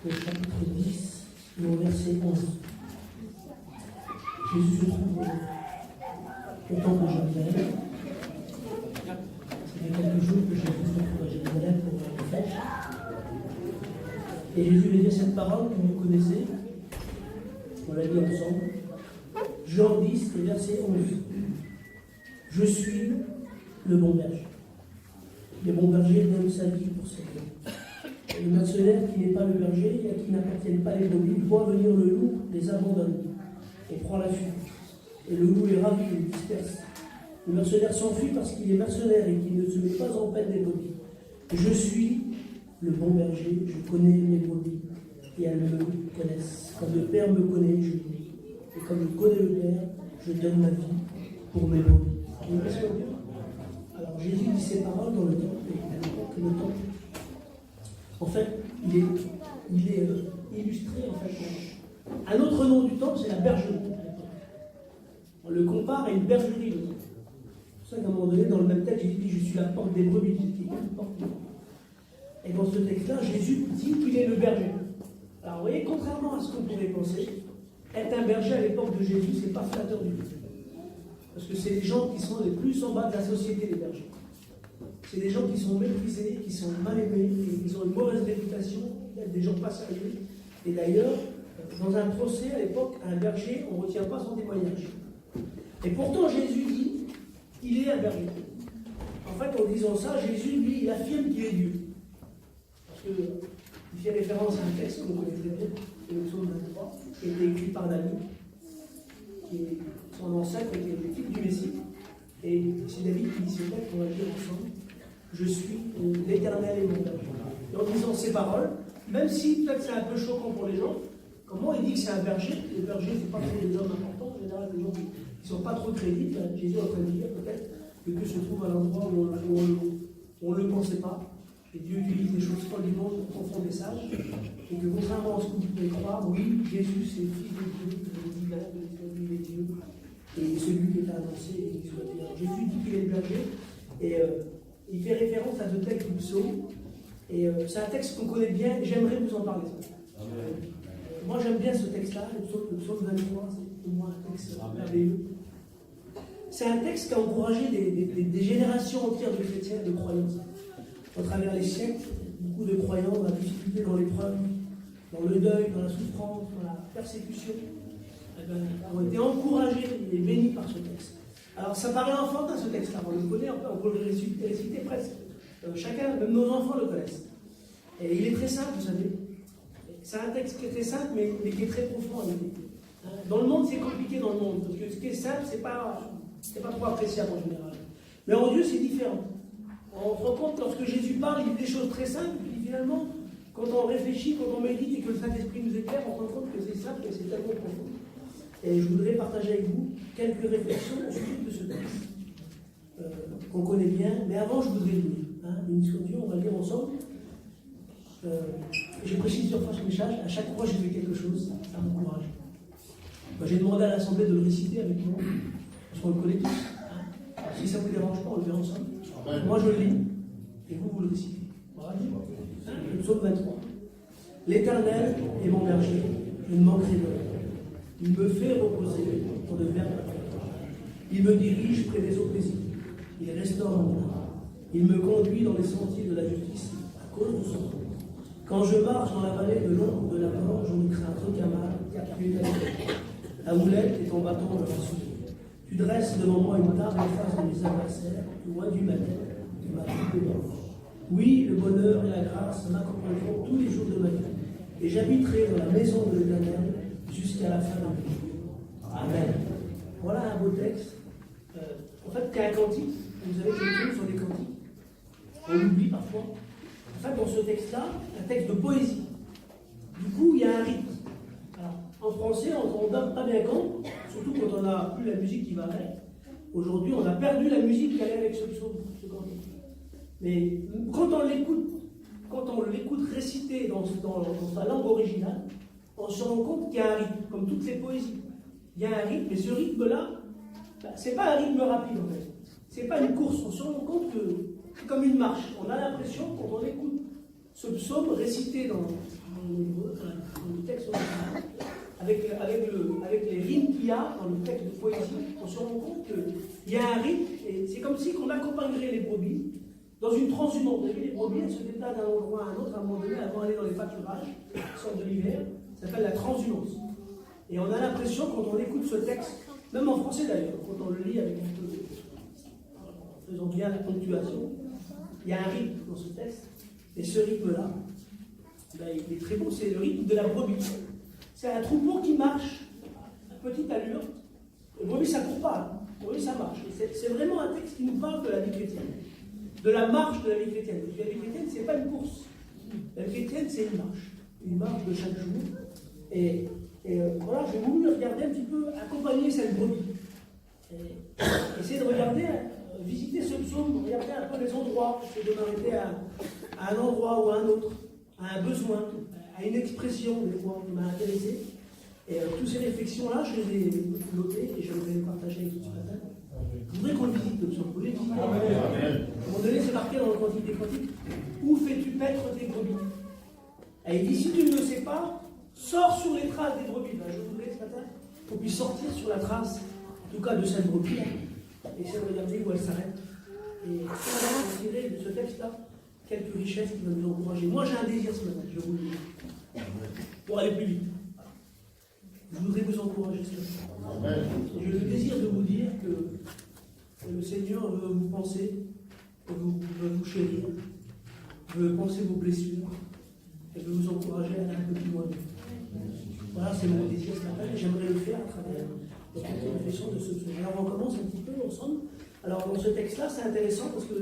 le chapitre 10, au verset 11. Jésus se trouve au temple de Jérusalem. Ça fait quelques jours que Jésus se trouve à Jérusalem pour une fête. Et Jésus lui dit cette parole que vous connaissez. On l'a dit ensemble. Jean 10, verset 11. Je suis le bon berger. Le bon berger donne sa vie pour ses brebis. Le mercenaire qui n'est pas le berger et à qui n'appartiennent pas les brebis, voit venir le loup, les abandonne et prend la fuite. Et le loup est ravi et le disperse. Le mercenaire s'enfuit parce qu'il est mercenaire et qu'il ne se met pas en peine des brebis. Je suis le bon berger, je connais mes brebis et elles me connaissent. Comme le Père me connaît, je vis. Et comme je connais le Père, je donne ma vie pour mes brebis. Une question de Dieu. Alors Jésus dit ces paroles dans le temple, et à l'époque, le temple, en fait, il est illustré, en fait. Un autre nom du temple, c'est la bergerie. On le compare à une bergerie, le temple. C'est pour ça qu'à un moment donné, dans le même texte, Jésus dit, je suis la porte des brebis. Et dans ce texte-là, Jésus dit qu'il est le berger. Alors vous voyez, contrairement à ce qu'on pourrait penser, être un berger à l'époque de Jésus, c'est pas flatteur du tout. Parce que c'est les gens qui sont les plus en bas de la société, les bergers. C'est des gens qui sont méprisés, qui sont mal aimés, qui ont une mauvaise réputation, des gens pas sérieux. Et d'ailleurs, dans un procès à l'époque, un berger, on ne retient pas son témoignage. Et pourtant, Jésus dit qu'il est un berger. En fait, en disant ça, Jésus, lui, il affirme qu'il est Dieu. Parce qu'il fait référence à un texte qu'on connaît très bien, le psaume 23, qui a été écrit par David, qui est son ancêtre, qui est le type du Messie. Et c'est David qui dit ce texte qu'on va lire ensemble. Je suis l'Éternel et mon berger. Et en disant ces paroles, même si peut-être c'est un peu choquant pour les gens, comment il dit que c'est un berger? Les bergers, ce n'est pas trop des hommes importants, en général, des gens qui ne sont pas trop crédibles. Jésus est en train de dire peut-être que Dieu se trouve à l'endroit où on ne le pensait pas. Et Dieu utilise des choses follement pour confondre les sages. Et que contrairement à ce que vous pouvez croire, oui, Jésus c'est le Fils de Dieu, le divin, lui est Dieu, et celui qui est annoncé et qui soit bien. Jésus dit qu'il est le berger, et il fait référence à ce texte du psaume. Et c'est un texte qu'on connaît bien, et j'aimerais vous en parler. Moi j'aime bien ce texte-là, le psaume 23, c'est pour moi un texte merveilleux. C'est un texte qui a encouragé des générations entières de chrétiens, de croyants. À travers les siècles, beaucoup de croyants dans la difficulté, dans l'épreuve, dans le deuil, dans la souffrance, dans la persécution, ont été encouragés et bénis par ce texte. Alors ça paraît enfantin ce texte-là, on le connaît, on peut le réciter presque. Chacun, même nos enfants le connaissent. Et il est très simple, vous savez. C'est un texte qui est très simple, mais qui est très profond en réalité. Dans le monde, c'est compliqué dans le monde, parce que ce qui est simple, c'est pas trop appréciable en général. Mais en Dieu, c'est différent. On se rend compte, lorsque Jésus parle, il dit des choses très simples, puis finalement, quand on réfléchit, quand on médite et que le Saint-Esprit nous éclaire, on se rend compte que c'est simple et c'est tellement profond. Et je voudrais partager avec vous quelques réflexions au sujet de ce texte, qu'on connaît bien, mais avant, je voudrais lire. Une scripture, on va lire ensemble. Je précise sur ce message, à chaque fois, j'ai fait quelque chose, ça m'encourage. J'ai demandé à l'Assemblée de le réciter avec moi, parce qu'on le connaît tous. Alors, si ça ne vous dérange pas, on le fait ensemble. Moi je le lis, et vous le récitez. Voilà. Le psaume 23. L'Éternel est mon berger, je ne manquerai de rien. Il me fait reposer dans de verts pâturages. Il me dirige près des eaux paisibles. Il restaure mon âme. Il me conduit dans les sentiers de la justice à cause de son nom. Quand je marche dans la vallée de l'ombre de la mort, je ne crains aucun mal, car tu es avec moi. Ta houlette et ton bâton me rassurent. Tu dresses devant moi une table en face de mes adversaires, loin du matin, de ma vie de mort. Oui, le bonheur et la grâce m'accompagneront tous les jours de ma vie, et j'habiterai dans la maison de l'Éternel jusqu'à la fin de mes jours. Amen. Voilà un beau texte. En fait, c'est un cantique. Vous avez quelque chose sur les cantiques. On l'oublie parfois. En fait, dans ce texte-là, un texte de poésie. Du coup, il y a un rythme. Alors, en français, on ne donne pas bien compte, surtout quand on n'a plus la musique qui va avec. Aujourd'hui, on a perdu la musique qui allait avec ce psaume, ce cantique. Mais quand on l'écoute récité dans sa langue originale, on se rend compte qu'il y a un rythme, comme toutes les poésies. Il y a un rythme, et ce rythme-là, c'est pas un rythme rapide en fait. C'est pas une course, on se rend compte que c'est comme une marche. On a l'impression, quand on écoute ce psaume récité dans le texte original, avec les rimes qu'il y a dans le texte de poésie, on se rend compte qu'il y a un rythme, et c'est comme si on accompagnerait les brebis dans une transhumance. Vous avez vu, les brebis, elles se déplacent d'un endroit à un autre à un moment donné avant d'aller dans les pâturages, sorte de l'hiver, ça s'appelle la transhumance. Et on a l'impression, quand on écoute ce texte, même en français d'ailleurs, quand on le lit avec un peu en faisant bien la ponctuation, il y a un rythme dans ce texte, et ce rythme-là, ben, il est très beau, c'est le rythme de la brebis. C'est un troupeau qui marche à petite allure. Les brebis, ça ne court pas, les brebis, ça marche. C'est vraiment un texte qui nous parle de la vie chrétienne, de la marche de la vie chrétienne. Parce que la vie chrétienne, ce n'est pas une course. La vie chrétienne, c'est une marche de chaque jour. Et voilà, j'ai voulu regarder un petit peu, accompagner cette brebis. Et essayer de regarder, visiter ce psaume, regarder un peu les endroits, essayer de m'arrêter à un endroit ou à un autre, à un besoin, à une expression des fois qui m'a intéressé. Et toutes ces réflexions-là, je les ai notées et je vais les partager avec vous ce matin. Je voudrais qu'on le visite, le psaume. Vous voulez visiter? À un moment donné, c'est marqué dans le Cantique des Cantiques. Où fais-tu paître tes brebis? Et il dit, si tu ne le sais pas, sors sur les traces des brebis. Ben, je voudrais ce matin qu'on puisse sortir sur la trace, en tout cas de cette brebis, et essayer de regarder où elle s'arrête. Et on va tirer de ce texte-là quelques richesses qui vont nous encourager. Moi, j'ai un désir ce matin, je vous le dis, pour aller plus vite. Je voudrais vous encourager ce matin. J'ai le désir de vous dire que le Seigneur veut vous penser, veut vous chérir, veut penser vos blessures, et veut vous encourager à aller un peu plus loin. Voilà, c'est mon désir ce matin, et j'aimerais le faire à travers la réflexion de ce psaume. Alors, on commence un petit peu ensemble. Alors, dans ce texte-là, c'est intéressant parce que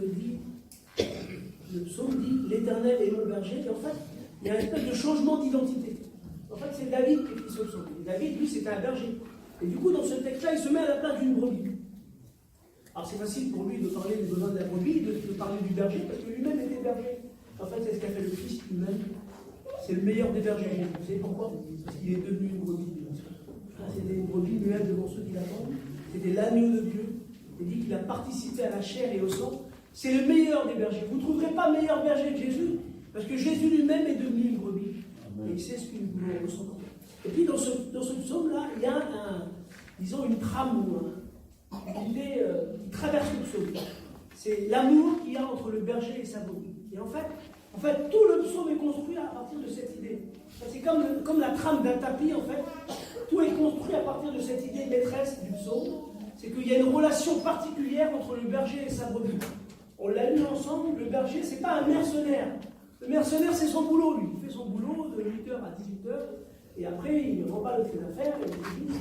le psaume dit « L'Éternel est mon berger », et en fait, il y a une espèce de changement d'identité. En fait, c'est David qui écrit ce psaume. Et David, lui, c'était un berger. Et du coup, dans ce texte-là, il se met à la place d'une brebis. Alors, c'est facile pour lui de parler des besoins de la brebis, de parler du berger, parce que lui-même était berger. En fait, c'est ce qu'a fait le Christ lui-même. C'est le meilleur des bergers. Vous savez pourquoi? Parce qu'il est devenu une brebis. C'était une brebis muette devant ceux qui l'attendent. C'était l'agneau de Dieu. Il dit qu'il a participé à la chair et au sang. C'est le meilleur des bergers. Vous ne trouverez pas meilleur berger que Jésus, parce que Jésus lui-même est devenu une brebis. Et il sait ce que nous voulons ressentir. Et puis dans ce psaume-là, il y a disons une trame qui traverse le psaume. C'est l'amour qu'il y a entre le berger et sa brebis. Et en fait, tout le psaume est construit à partir de cette idée. C'est comme la trame d'un tapis, en fait. Tout est construit à partir de cette idée maîtresse du psaume. C'est qu'il y a une relation particulière entre le berger et sa brebis. On l'a lu ensemble, le berger, c'est pas un mercenaire. Le mercenaire, c'est son boulot, lui. Il fait son boulot de 8h à 18h, et après, il ne remballe ses affaires, et il finit.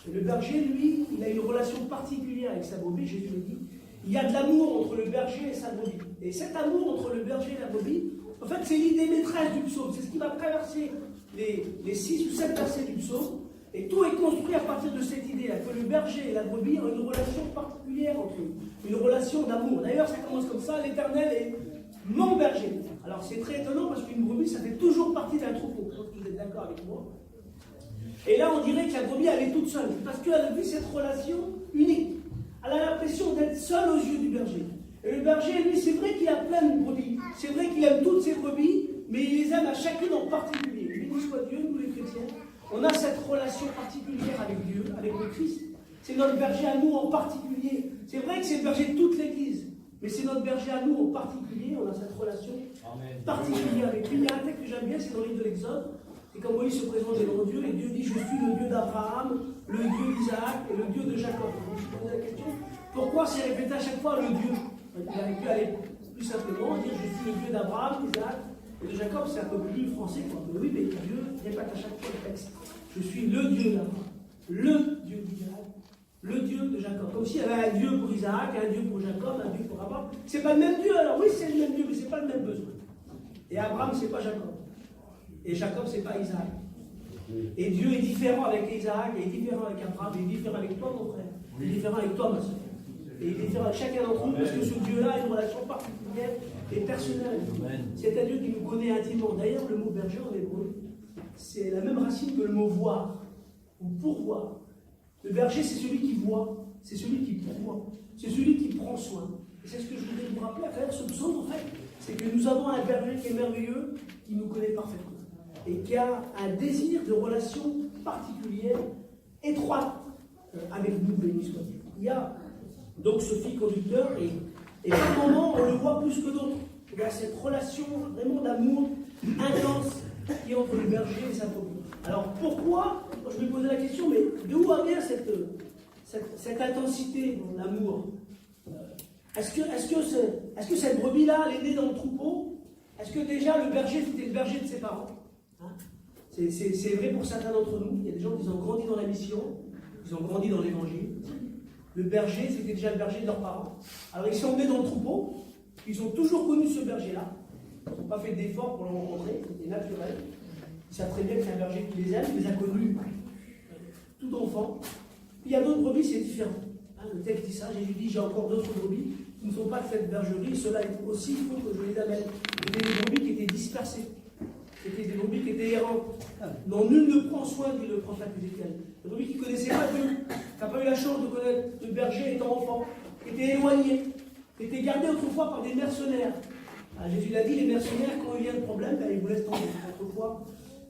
Et le berger, lui, il a une relation particulière avec sa brebis, Jésus le dit. Il y a de l'amour entre le berger et sa brebis. Et cet amour entre le berger et la brebis, en fait, c'est l'idée maîtresse du psaume. C'est ce qui va traverser les 6 ou 7 versets du psaume. Et tout est construit à partir de cette idée-là, que le berger et la brebis ont une relation particulière entre eux, une relation d'amour. D'ailleurs, ça commence comme ça, l'Éternel est mon berger. Alors c'est très étonnant parce qu'une brebis, ça fait toujours partie d'un troupeau. Je pense que vous êtes d'accord avec moi. Et là, on dirait que la brebis, elle est toute seule, parce qu'elle a vu cette relation unique. Elle a l'impression d'être seule aux yeux du berger. Et le berger, lui, c'est vrai qu'il a plein de brebis. C'est vrai qu'il aime toutes ses brebis, mais il les aime à chacune en particulier. Béni soit Dieu, nous les chrétiens. On a cette relation particulière avec Dieu, avec le Christ. C'est notre berger à nous en particulier. C'est vrai que c'est le berger de toute l'Église, mais c'est notre berger à nous en particulier. On a cette relation particulière avec lui. Il y a un texte que j'aime bien, c'est dans le livre de l'Exode. C'est quand Moïse se présente devant Dieu, et Dieu dit « Je suis le Dieu d'Abraham, le Dieu d'Isaac et le Dieu de Jacob ». Je me suis posé la question, pourquoi c'est répété à chaque fois le Dieu? Il aurait pu aller plus simplement dire « Je suis le Dieu d'Abraham, d'Isaac et de Jacob ». C'est un peu plus français, quoi. Mais oui, mais Dieu répète à chaque fois le texte. Je suis le Dieu d'Abraham, le Dieu d'Isaac, le Dieu de Jacob. Comme s'il y avait un Dieu pour Isaac, un Dieu pour Jacob, un Dieu pour Abraham. C'est pas le même Dieu, alors oui, c'est le même Dieu, mais c'est pas le même besoin. Et Abraham, c'est pas Jacob. Et Jacob, c'est pas Isaac. Et Dieu est différent avec Isaac, et différent avec Abraham, et différent avec toi, mon frère. Il est différent avec toi, ma soeur. Et il est différent avec chacun d'entre nous, parce que ce Dieu-là a une relation particulière et personnelle. C'est un Dieu qui nous connaît intimement. D'ailleurs, le mot berger en hébreu, c'est la même racine que le mot voir, ou pourvoir. Le berger, c'est celui qui voit, c'est celui qui pourvoit, c'est celui qui prend soin. Et c'est ce que je voulais vous rappeler à travers ce psaume, en fait. c'est que nous avons un berger qui est merveilleux, qui nous connaît parfaitement, et qui a un désir de relation particulière, étroite, avec nous, béni soit-il. Il y a donc ce fil conducteur, et par moments, on le voit plus que d'autres. Il y a cette relation vraiment d'amour intense qui est entre le berger et sa brebis. Alors pourquoi, je me posais la question, mais d'où vient cette intensité dans l'amour? Est-ce que cette brebis-là, elle est née dans le troupeau? Est-ce que déjà le berger, c'était le berger de ses parents, hein? C'est vrai pour certains d'entre nous. Il y a des gens qui ont grandi dans la mission, ils ont grandi dans l'évangile. Le berger, c'était déjà le berger de leurs parents. Alors ils sont nés dans le troupeau, ils ont toujours connu ce berger-là. Ils n'ont pas fait d'efforts pour le rencontrer, c'était naturel. Ils savent très bien que c'est un berger qui les aime, il les a connus tout enfant. Puis il y a d'autres brebis, c'est différent. Hein, le texte dit ça, Jésus dit, j'ai encore d'autres brebis qui ne sont pas de cette bergerie, cela aussi, il faut que je les amène. C'était des brebis qui étaient dispersées. C'était des brebis qui étaient errantes, dont nul ne prend soin, dit le prophète Ézéchiel. Des brebis qui ne connaissaient pas Dieu, qui n'ont pas eu la chance de connaître le berger étant enfant, qui étaient éloignés, qui étaient gardés autrefois par des mercenaires. Alors, Jésus l'a dit, les mercenaires, quand il y a un problème, ben, ils vous laissent tomber. Autrefois,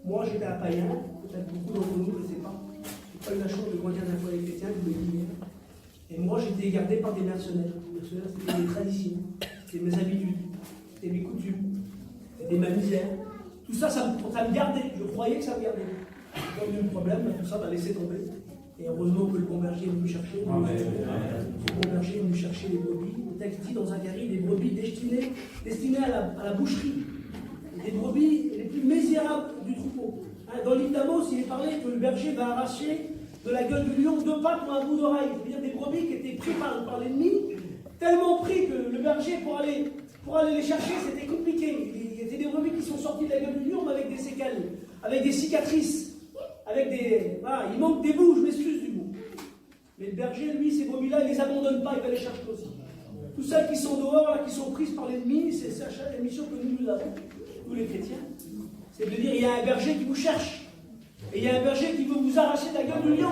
moi j'étais un païen, peut-être beaucoup d'entre nous, je ne sais pas. Je n'ai pas eu la chance de grandir dans un foyer chrétien, je vous l'ai dit hier. Et moi j'étais gardé par des mercenaires. Les mercenaires, c'était mes traditions, c'était mes habitudes, c'était mes coutumes, c'était ma misère. Tout ça, ça me gardait. Je croyais que ça me gardait. Quand il y a eu le problème, ben, tout ça m'a laissé tomber. Et heureusement que le bon berger est venu chercher. Le bon berger est venu chercher les brebis. Le texte dit dans Zacharie, des brebis destinées à la boucherie. Des brebis les plus misérables du troupeau. Hein, dans l'île d'Amos, il est parlé que le berger va arracher de la gueule du lion 2 pattes ou un bout d'oreille. C'est-à-dire des brebis qui étaient pris par l'ennemi, tellement pris que le berger, pour aller les chercher, c'était compliqué. Il y a des brebis qui sont sorties de la gueule du lion, mais avec des séquelles, avec des cicatrices, avec des... Voilà, il manque des bouts, je m'excuse du bout. Mais le berger, lui, ces brebis-là, il ne les abandonne pas, il va les chercher aussi. Tous celles qui sont dehors, là, qui sont prises par l'ennemi, c'est la mission que nous avons, nous les chrétiens. C'est de dire, il y a un berger qui vous cherche. Et il y a un berger qui veut vous arracher de la gueule du lion.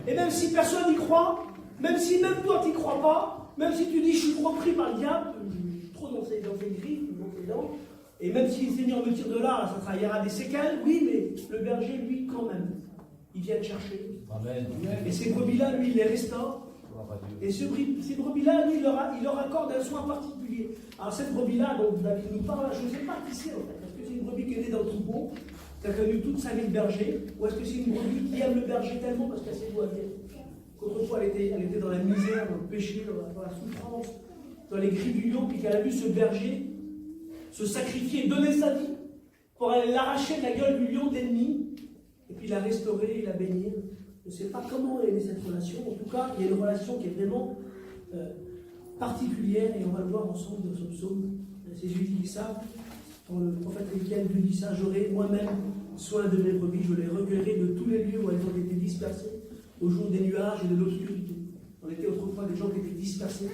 Et même si personne n'y croit, même si même toi tu n'y crois pas, même si tu dis, je suis trop pris par le diable, je suis trop dans ses griffes, dans ses dents, et même si le Seigneur me tire de là, ça travaillera des séquelles, oui, mais le berger, lui, quand même, il vient te chercher. Amen. Et ces brebis-là, lui, il les restaure. Et ces brebis-là, lui, il leur accorde un soin particulier. Alors cette brebis-là, dont David nous parle, je ne sais pas qui c'est en fait. Est-ce que c'est une brebis qui est née dans le troupeau, qui a connu toute sa vie de berger, ou est-ce que c'est une brebis qui aime le berger tellement parce qu'elle sait d'où elle vient? Qu'autrefois elle était dans la misère, dans le péché, dans la souffrance, dans les cris du lion, puis qu'elle a vu ce berger se sacrifier, donner sa vie pour aller l'arracher de la gueule du lion d'ennemi, et puis la restaurer et la bénir. Je ne sais pas comment est née cette relation. En tout cas, il y a une relation qui est vraiment particulière, et on va le voir ensemble dans ce psaume. C'est Jésus qui dit ça. Quand le prophète Ézéchiel lui dit ça, j'aurai moi-même soin de mes brebis, je les recueillerai de tous les lieux où elles ont été dispersées, au jour des nuages et de l'obscurité. On était autrefois des gens qui étaient dispersés,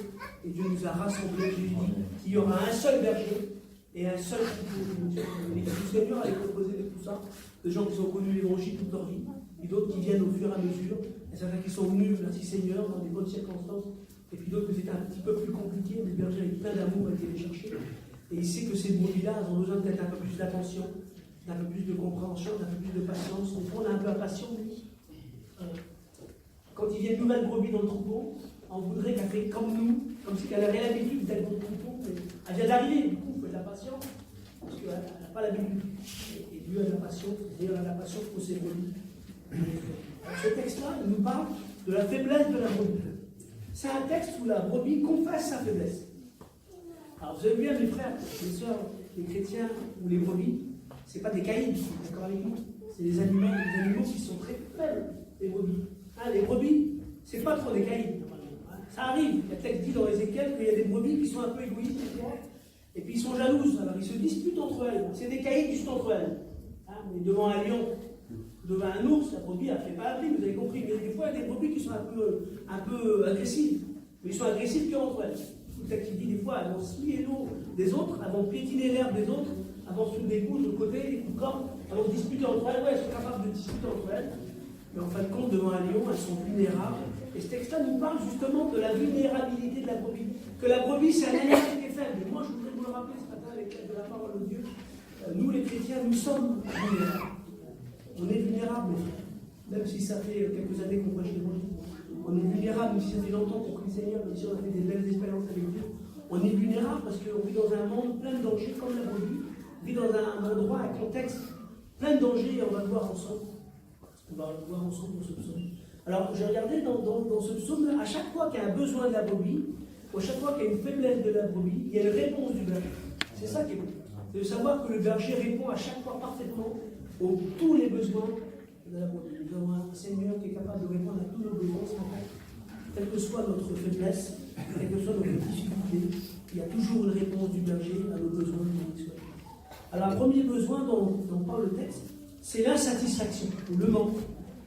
et Dieu nous a rassemblés. Jésus dit qu'il y aura un seul berger et un seul troupeau. Et le Seigneur a composé de tout ça, de gens qui ont connu l'évangile toute leur vie, et d'autres qui viennent au fur et à mesure, et certains qui sont venus, merci Seigneur, dans des bonnes circonstances, et puis d'autres qui étaient un petit peu plus compliqués, mais le berger avec plein d'amour a été les chercher. Et il sait que ces brebis-là, elles ont besoin peut-être un peu plus d'attention, d'un peu plus de compréhension, d'un peu plus de patience. Des fois, on est un peu impatient, lui. Quand il y a une nouvelle brebis dans le troupeau, on voudrait qu'elle fait comme nous, comme si elle avait l'habitude d'être dans le troupeau, mais elle vient d'arriver, du coup, il faut de la patience, parce qu'elle n'a pas l'habitude. Et Dieu a de la patience, c'est-à-dire la patience pour ses brebis. Ce texte-là, il nous parle de la faiblesse de la brebis. C'est un texte où la brebis confesse sa faiblesse. Alors vous avez vu, mes frères, mes sœurs, les chrétiens ou les brebis, ce n'est pas des caïds, d'accord avec nous. C'est des animaux qui sont très faibles, les brebis. Hein, les brebis, ce n'est pas trop des caïds. Ça arrive, le texte dit dans Ézéchiel qu'il y a des brebis qui sont un peu égoïstes, et puis ils sont jalouses, alors ils se disputent entre elles. C'est des caïds juste entre elles. Hein, mais devant un lion, devant un ours, la brebis, elle ne fait pas la vous avez compris. Mais des fois, il y a des brebis qui sont un peu agressives. Mais ils sont agressifs qu'entre elles. Le texte dit des fois, elles vont scier l'eau des autres, elles vont piétiner l'herbe des autres, elles vont sous des coups de côté, des coups de corps, elles vont disputer entre elles. Ouais, elles sont capables de disputer entre elles. Mais en fin de compte, devant un lion, elles sont vulnérables. Et ce texte-là nous parle justement de la vulnérabilité de la brebis. Que la brebis, c'est un animal qui est faible. Et moi, je voudrais vous le rappeler ce matin, de la parole de Dieu, nous les chrétiens, nous sommes vulnérables. On est vulnérables, mes frères. Même si ça fait quelques années qu'on prêche l'évangile. On est vulnérables, même si ça fait longtemps qu'on prie le Seigneur, même si on a fait des belles expériences avec Dieu. On est vulnérables parce qu'on vit dans un monde plein de dangers, comme la brebis. On vit dans un endroit, un contexte plein de dangers, et on va le voir ensemble. On va le voir ensemble dans ce psaume. Alors, j'ai regardé dans ce psaume, à chaque fois qu'il y a un besoin de la brebis, ou à chaque fois qu'il y a une faiblesse de la brebis, il y a une réponse du berger. C'est ça qui est bon. C'est de savoir que le berger répond à chaque fois parfaitement aux tous les besoins de la brebis. Nous avons un Seigneur qui est capable de répondre à tous nos besoins, quelle que soit notre faiblesse, quelle que soit notre difficulté, il y a toujours une réponse du berger à nos besoins de l'histoire. Alors, le premier besoin dont parle le texte, c'est l'insatisfaction, ou le manque.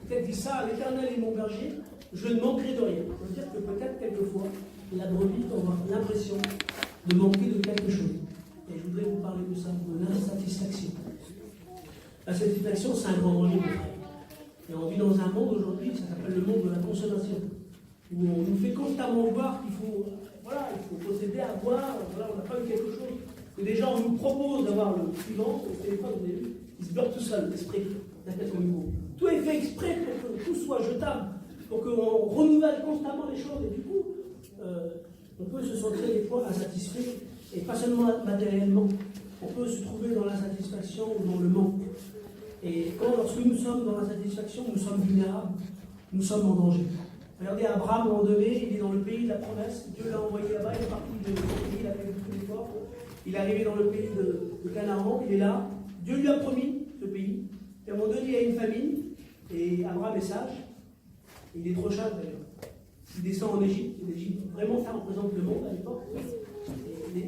Peut-être dit ça, l'Éternel est mon berger, je ne manquerai de rien. Ça veut dire que peut-être quelquefois, la brebis aura l'impression de manquer de quelque chose. Et je voudrais vous parler de ça, de l'insatisfaction. L'insatisfaction, c'est un grand danger, mes frères. Et on vit dans un monde aujourd'hui, ça s'appelle le monde de la consommation, où on nous fait constamment voir qu'il faut, il faut posséder, avoir, on n'a pas eu quelque chose. Que des gens nous proposent d'avoir le suivant, le téléphone, vous avez vu, il se bloque tout seul, l'esprit, au niveau. Tout est fait exprès pour que tout soit jetable, pour qu'on renouvelle constamment les choses, et du coup, on peut se sentir des fois insatisfait, et pas seulement matériellement, on peut se trouver dans l'insatisfaction ou dans le manque. Et lorsque nous sommes dans l'insatisfaction, nous sommes vulnérables, nous sommes en danger. Regardez, Abraham, à un moment donné, il est dans le pays de la promesse, Dieu l'a envoyé là-bas, il est parti de son pays, il a fait beaucoup d'efforts, il est arrivé dans le pays de Canaan, il est là, Dieu lui a promis ce pays, et à un moment donné, il y a une famine, et Abraham est sage, il est trop sage d'ailleurs. Il descend en Égypte, l'Égypte, vraiment ça représente le monde à l'époque.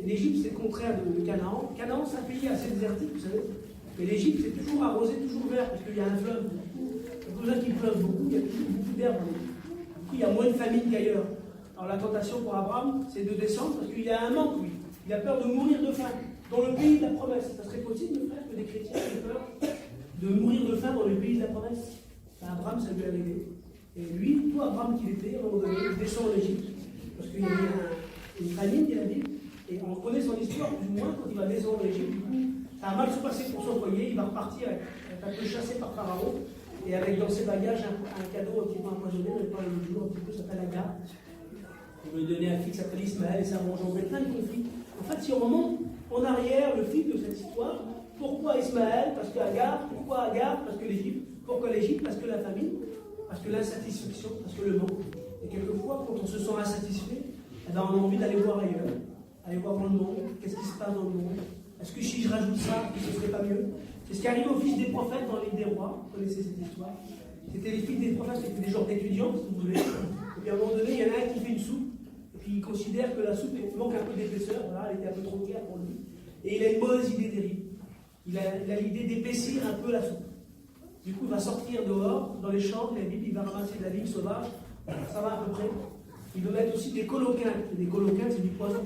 L'Égypte, c'est le contraire de Canaan. Canaan, c'est un pays assez désertique, vous savez. Mais l'Égypte, c'est toujours arrosé, toujours vert, parce qu'il y a un fleuve. Il y a besoin qu'il pleuve beaucoup, il y a toujours beaucoup d'herbe en Égypte. Du coup, il y a moins de famine qu'ailleurs. Alors la tentation pour Abraham, c'est de descendre, parce qu'il y a un manque, lui. Il a peur de mourir de faim. Dans le pays de la promesse, ça serait possible, mes frères, que des chrétiens aient peur de mourir de faim dans le pays de la promesse? Abraham, ça lui est arrivé. Et lui, tout Abraham qu'il était, à un moment donné, il descend en Égypte, parce qu'il y avait une famine, il a dit, et on connaît son histoire, plus ou moins, quand il va descendre en Égypte, du coup, ça a mal se passer pour son foyer, il va repartir, être un peu chassé par Pharaon, et avec dans ses bagages un cadeau un petit peu empoisonné, on avait parlé l'autre jour, un petit peu, ça s'appelle Agar. Il veut donner un fils qui s'appelle Ismaël, et ça va engendrer plein de conflits. En fait, si on remonte en arrière le fil de cette histoire, pourquoi Ismaël? Parce que Agar. Pourquoi Agar? Parce que l'Égypte. Pourquoi l'Égypte? Parce que la famine. Parce que l'insatisfaction, parce que le manque. Et quelquefois, quand on se sent insatisfait, on a envie d'aller voir ailleurs, aller voir dans le monde, qu'est-ce qui se passe dans le monde. Est-ce que si je rajoute ça, ce ne serait pas mieux? C'est ce qui arrive aux fils des prophètes dans les des rois, vous connaissez cette histoire. C'était les fils des prophètes, c'était des genres d'étudiants, si vous voulez. Et puis à un moment donné, il y en a un qui fait une soupe, et puis il considère que la soupe manque un peu d'épaisseur, voilà, elle était un peu trop claire pour lui. Et il a une mauvaise idée terrible. Il a l'idée d'épaissir un peu la soupe. Du coup, il va sortir dehors, dans les champs, il va ramasser de la vigne sauvage, ça va à peu près. Il veut mettre aussi des coloquins. Des coloquins, c'est du poison.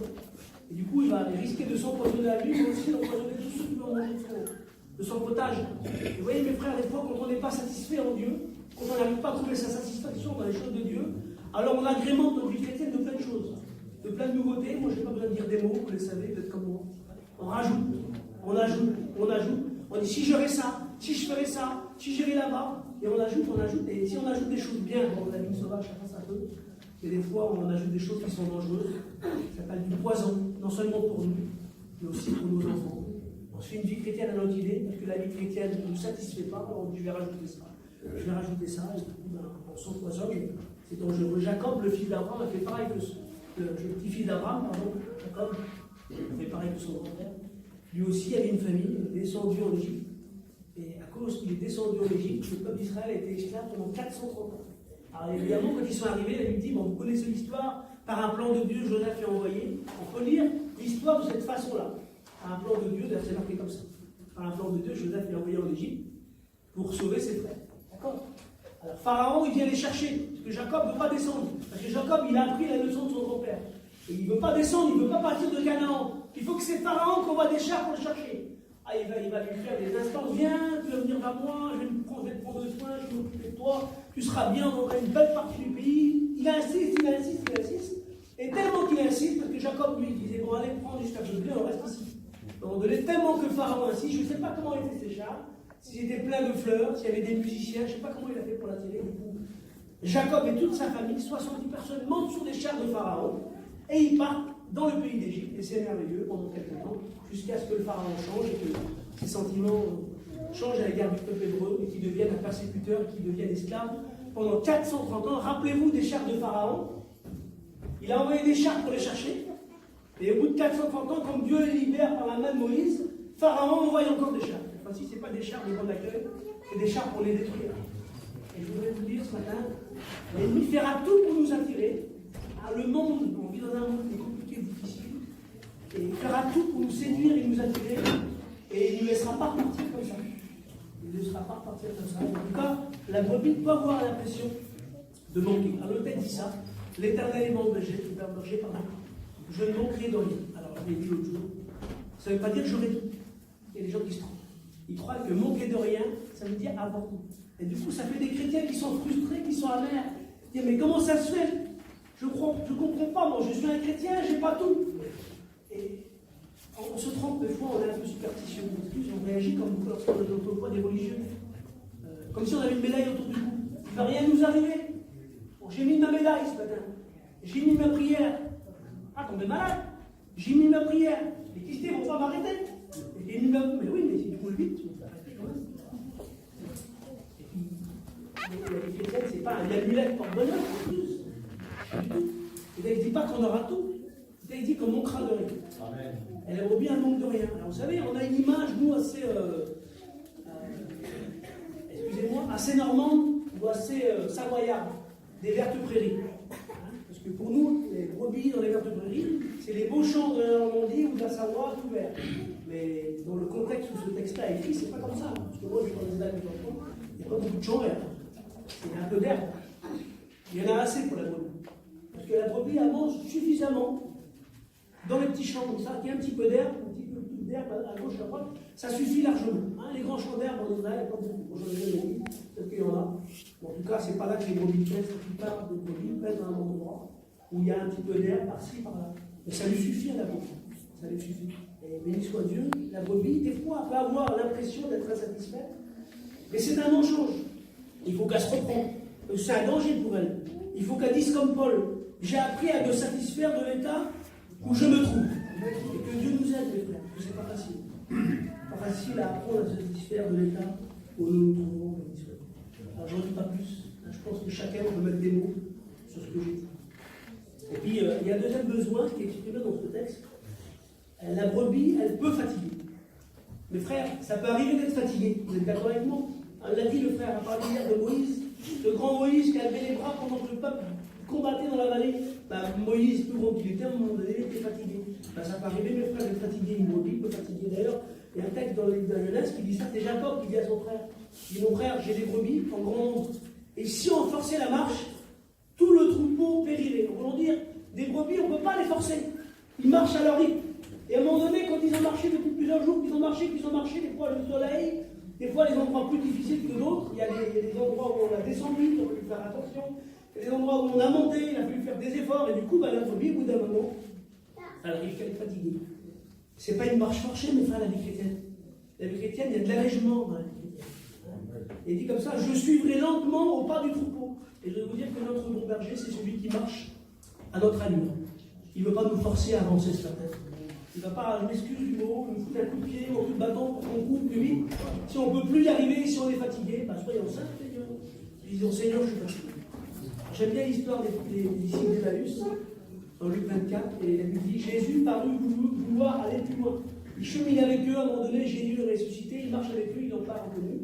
Et du coup, il va risquer de s'empoisonner la vie, mais aussi d'empoisonner tous ceux qui vont manger de son potage. Et vous voyez, mes frères, des fois, quand on n'est pas satisfait en Dieu, quand on n'arrive pas à trouver sa satisfaction dans les choses de Dieu, alors on agrémente notre vie chrétienne de plein de choses, de plein de nouveautés. Moi, je n'ai pas besoin de dire des mots, vous les savez, vous êtes comme moi. On rajoute, on ajoute, on ajoute. On dit si j'aurais ça, si je ferais ça, si j'irais là-bas, et on ajoute, et si on ajoute des choses bien, bon, la vigne sauvage, ça passe un peu, et des fois on ajoute des choses qui sont dangereuses, ça s'appelle du poison, non seulement pour nous, mais aussi pour nos enfants. On se fait une vie chrétienne à notre idée, parce que la vie chrétienne ne nous satisfait pas, alors on dit je vais rajouter ça, et du coup on s'empoisonne, c'est dangereux. Jacob, le fils d'Abraham, a fait pareil que le petit-fils d'Abraham, Jacob, a fait pareil que son grand-père. Lui aussi avait une famille, il est descendu en Égypte. Et à cause qu'il est descendu en Égypte, le peuple d'Israël a été esclave pendant 430 ans. Alors évidemment, quand ils sont arrivés, la Bible dit, bon, vous connaissez l'histoire, par un plan de Dieu, Joseph est envoyé. On peut lire l'histoire de cette façon-là. Par un plan de Dieu, d'ailleurs c'est marqué comme ça. Par un plan de Dieu, Joseph est envoyé en Égypte pour sauver ses frères. D'accord? Alors Pharaon, il vient les chercher, parce que Jacob ne veut pas descendre. Parce que Jacob, il a appris la leçon de son grand-père. Et il ne veut pas descendre, il ne veut pas partir de Canaan. Il faut que c'est Pharaon qu'on voit des chars pour le chercher. Ah, il va lui faire des instants, viens, tu vas venir vers moi, je vais te prendre soin, je vais m'occuper de toi, tu seras bien, on aura une belle partie du pays. Il insiste. Et tellement qu'il insiste, parce que Jacob lui disait, bon allez, prends jusqu'à ce blé, on reste ici. À un moment donné, tellement que Pharaon ainsi, je ne sais pas comment étaient ces chars, s'ils étaient pleins de fleurs, s'il y avait des musiciens, je ne sais pas comment il a fait pour l'attirer. Jacob et toute sa famille, 70 personnes, montent sur des chars de Pharaon et ils partent dans le pays d'Égypte. Et c'est merveilleux pendant quelques temps, jusqu'à ce que le Pharaon change et que ses sentiments changent à l'égard du peuple hébreu et qu'il devienne un persécuteur, qu'il devienne esclave. Pendant 430 ans, rappelez-vous des chars de Pharaon. Il a envoyé des chars pour les chercher. Et au bout de 430 ans, comme Dieu les libère par la main de Moïse, Pharaon envoie encore des chars. Cette fois-ci, ce n'est pas des chars de bon accueil, c'est des chars pour les détruire. Et je voudrais vous dire ce matin, l'ennemi fera tout pour nous attirer. Le monde, on vit dans un monde qui est compliqué, difficile. Et il fera tout pour nous séduire et nous attirer. Et il ne nous laissera pas partir comme ça. Il ne laissera pas partir comme ça. En tout cas, la brebis peut avoir l'impression de manquer. Alors le texte dit ça. L'Éternel est mon berger, pardon. Je ne manquerai de rien. Alors, je l'ai dit l'autre jour. Ça ne veut pas dire que j'aurai tout. Il y a des gens qui se trompent. Ils croient que manquer de rien, ça veut dire avoir tout. Et du coup, ça fait des chrétiens qui sont frustrés, qui sont amers. Ils disent, mais comment ça se fait? Je ne comprends pas, moi je suis un chrétien, je n'ai pas tout. Et on se trompe des fois, on est un peu superstitieux, on réagit comme lorsqu'on voit des religieux. Comme si on avait une médaille autour du cou. Il ne va rien nous arriver. Bon, j'ai mis ma médaille ce matin. J'ai mis ma prière. Ah, tombez malade. J'ai mis ma prière. Les Christiens ne vont pas m'arrêter. J'ai mis ma... Mais oui, mais si tu roules vite, tu vas t'arrêter quand même. Et puis, les chrétiens, c'est pas un amulette porte-bonheur, en plus. Et il ne dit pas qu'on aura tout. Il dit qu'on manquera de rien. Amen. Elle aimerait bien un manque de rien. Alors, vous savez, on a une image, nous, assez, excusez-moi, assez normande ou assez savoyarde des vertes prairies. Parce que pour nous, les brebis dans les vertes prairies, c'est les beaux champs de la Normandie ou de la Savoie tout vert. Mais dans le contexte où ce texte-là est écrit, c'est pas comme ça. Parce que moi, je suis dans les dates de enfants, il n'y a pas beaucoup de champs verts. Il y a un peu d'herbe. Il y en a assez pour la brebis. Parce que la brebis, elle mange suffisamment dans les petits champs comme ça, qu'il y a un petit peu d'herbe, un petit peu d'herbe à gauche, à droite, ça suffit largement. Les grands champs d'herbe, on en a, il n'y a pas beaucoup. J'en ai jamais vu, peut-être qu'il y en a. Bon, en tout cas, c'est pas là que les brebis pèsent. La plupart des brebis pèsent à un endroit où il y a un petit peu d'herbe par-ci, par-là. Mais ça lui suffit à la brebis. Ça lui suffit. Et béni soit Dieu, la brebis, des fois, peut avoir l'impression d'être insatisfaite. Mais c'est un mensonge. Il faut qu'elle se reprenne. C'est un danger pour elle. Il faut qu'elle dise comme Paul, j'ai appris à me satisfaire de l'état où je me trouve. Et que Dieu nous aide, mes frères, parce que c'est pas facile. Pas facile à apprendre à se satisfaire de l'état où nous nous trouvons. Alors j'en dis pas plus. Je pense que chacun peut mettre des mots sur ce que j'ai dit. Et puis il y a un deuxième besoin qui est exprimé dans ce texte. La brebis, elle peut fatiguer. Mes frères, ça peut arriver d'être fatigué. Vous êtes d'accord avec moi? On l'a dit, le frère a parlé hier de Moïse, le grand Moïse qui a levé les bras pendant que le peuple combattait dans la vallée. Moïse, plus grand qu'il était, à un moment donné, il était fatigué. Ça peut arriver, mes frères, d'être fatigué. Une brebis peut fatiguer. D'ailleurs, il y a un texte dans Genèse qui dit ça, c'est Jacob qui dit à son frère, il dit, mon frère, j'ai des brebis en grand nombre. Et si on forçait la marche, tout le troupeau périrait. On va dire, des brebis, on ne peut pas les forcer. Ils marchent à leur rythme. Et à un moment donné, quand ils ont marché depuis plusieurs jours, qu'ils ont marché, des fois le soleil, des fois les endroits plus difficiles que d'autres, il y a des endroits où on a descendu, il a fallu faire attention, il y a des endroits où on a monté, il a fallu faire des efforts, et du coup, la brebis, au bout d'un moment, elle arrive qu'elle est fatiguée. C'est pas une marche forcée, mes frères, la vie chrétienne. La vie chrétienne, il y a de l'allègement dans la vie chrétienne. Et il dit comme ça, je suivrai lentement au pas du troupeau. Et je vais vous dire que notre bon berger, c'est celui qui marche à notre allure. Il ne veut pas nous forcer à avancer ce matin. Il ne va pas, je m'excuse du mot, nous foutre un coup de pied ou un coup de bâton pour qu'on court plus vite. Si on ne peut plus y arriver, si on est fatigué, soyons simples, Seigneur. Disons, Seigneur, je suis fatigué. J'aime bien l'histoire des disciples d'Emmaüs, dans Luc 24, et la Bible dit, Jésus parut vouloir aller plus loin. Il chemine avec eux, à un moment donné, Jésus est ressuscité, il marche avec eux, ils n'ont pas reconnu.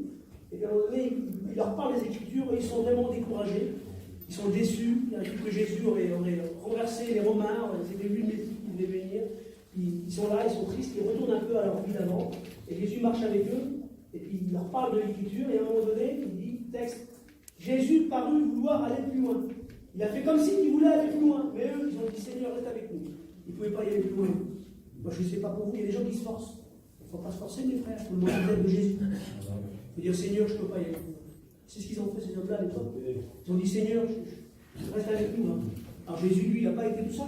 Et à un moment donné, il leur parle des Écritures, et ils sont vraiment découragés. Ils sont déçus, il a cru que Jésus aurait renversé les Romains, c'était lui le Messie qui devait venir. Ils sont là, ils sont tristes, ils retournent un peu à leur vie d'avant, et Jésus marche avec eux, et puis il leur parle de l'Écriture, et à un moment donné, il dit, texte, Jésus parut vouloir aller plus loin. Il a fait comme s'il voulait aller plus loin, mais eux, ils ont dit, Seigneur, reste avec nous. Ils ne pouvaient pas y aller plus loin. Moi, je ne sais pas pour vous, il y a des gens qui se forcent. Il ne faut pas se forcer, mes frères, il faut demander l'aide de Jésus. Il faut dire, Seigneur, je ne peux pas y aller. C'est ce qu'ils ont fait, ces hommes-là, à l'époque. Ils ont dit, Seigneur, reste avec nous. Alors Jésus, lui, il n'a pas été tout seul.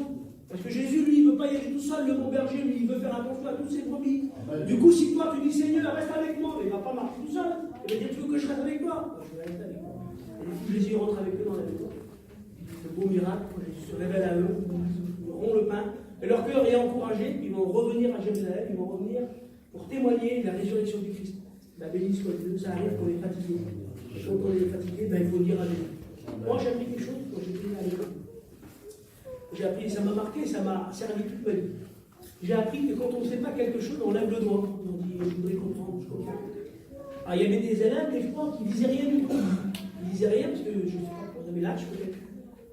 Parce que Jésus, lui, il ne veut pas y aller tout seul, le bon berger, lui, il veut faire attention à toutes ses brebis. Du coup, si toi, tu dis Seigneur, reste avec moi, mais il ne va pas marcher tout seul. Il va dire, tu veux que je reste avec toi? Je vais rester avec toi. Et du coup, Jésus rentre avec eux dans la maison. Le beau miracle, quand Jésus se révèle à eux, ils auront le pain. Et leur cœur est encouragé, ils vont revenir à Jérusalem, ils vont revenir pour témoigner de la résurrection du Christ. Ben, béni soit Dieu, ça arrive pour les fatigués. Et quand on est fatigué, ben, il faut dire à Dieu. Moi, j'ai appris quelque chose quand j'étais à l'école. J'ai appris, ça m'a marqué, ça m'a servi toute ma vie. J'ai appris que quand on ne sait pas quelque chose, on lève le doigt. On dit, je voudrais comprendre, je comprends. Alors, il y avait des élèves, des fois, qui ne disaient rien du tout. Ils ne disaient rien parce que, je ne sais pas, on avait l'âge peut-être.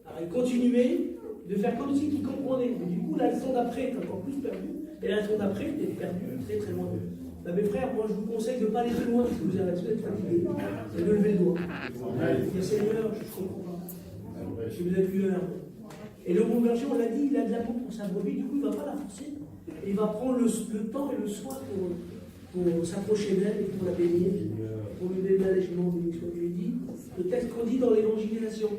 Alors, ils continuaient de faire comme si ils comprenaient. Mais du coup, la leçon d'après est encore plus perdue. Et la leçon d'après était perdue très très loin d'eux. Ben, mes frères, moi je vous conseille de ne pas aller plus loin, si vous avez d'être fatigué, c'est de lever le doigt. Dire Seigneur, je ne comprends pas. Si vous êtes lueur. Et le bon berger, on l'a dit, il a de l'amour pour sa brebis, du coup il ne va pas la forcer. Et il va prendre le temps et le soin pour s'approcher d'elle et pour la bénir, pour lui donner l'allègement, béni soit Dieu. Il dit, le texte qu'on dit dans l'évangélisation,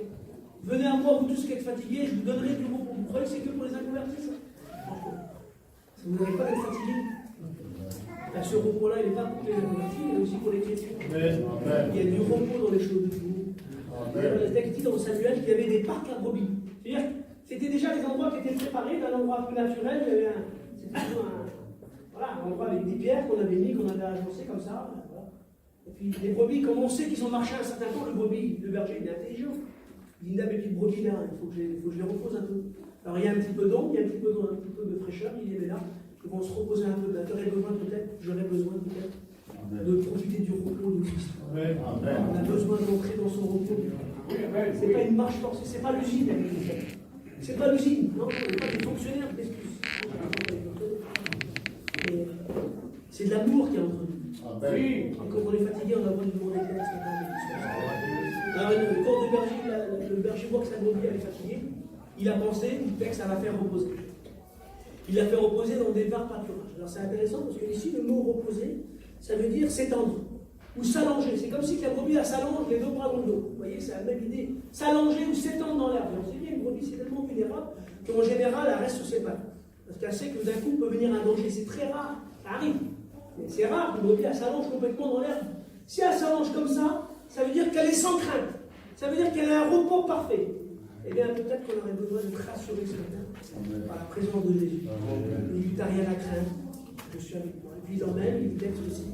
venez à moi, vous tous qui êtes fatigués, je vous donnerai du repos. Vous croyez que c'est que pour les inconvertis, ça? Si vous n'avez pas d'être fatigué, ce repos-là, il n'est pas pour les inconvertis, il est aussi pour les chrétiens. Il y a du repos dans les choses de Dieu. Le texte dit dans Samuel qu'il y avait des parcs à brebis. C'est-à-dire c'était déjà des endroits qui étaient préparés, d'un endroit plus naturel, il y avait un endroit avec des pierres qu'on avait mis, qu'on avait agencé comme ça. Voilà. Et puis les brebis, comme on sait qu'ils ont marché un certain temps, le berger, il est intelligent. Il dit, mes petites brebis là, il faut que je les repose un peu. Alors il y a un petit peu d'ombre, il y a un petit peu de fraîcheur, il est là. Ils vont se reposer un peu. J'aurais besoin peut-être de profiter du repos du Christ. On a besoin d'entrer dans son repos. C'est pas une marche forcée, c'est pas l'usine. C'est pas l'usine, non, on n'est pas des fonctionnaires d'excuse. C'est de l'amour qui est entre nous. Quand on est fatigué, on a besoin de demander d'aide. Alors, quand le berger voit que sa brebis est fatiguée, il a pensé, il fait que ça va faire reposer. Il l'a fait reposer dans des vagues pâturages. Alors c'est intéressant parce que ici, le mot reposer, ça veut dire s'étendre ou s'allonger. C'est comme si la brebis s'allonge les deux bras dans le dos. Vous voyez, c'est la même idée. S'allonger ou s'étendre dans l'herbe. On sait bien, une brebis, c'est tellement vulnérable qu'en général, elle reste sur ses pattes. Parce qu'elle sait que d'un coup peut venir un danger. C'est très rare, ça arrive. Mais c'est rare qu'une brebis s'allonge complètement dans l'herbe. Si elle s'allonge comme ça veut dire qu'elle est sans crainte. Ça veut dire qu'elle a un repos parfait. Eh bien, peut-être qu'on aurait besoin de rassurer ce matin par la présence de Jésus. Il dit, t'as rien à craindre, je suis avec toi. Et puis, il emmène, il dit aussi,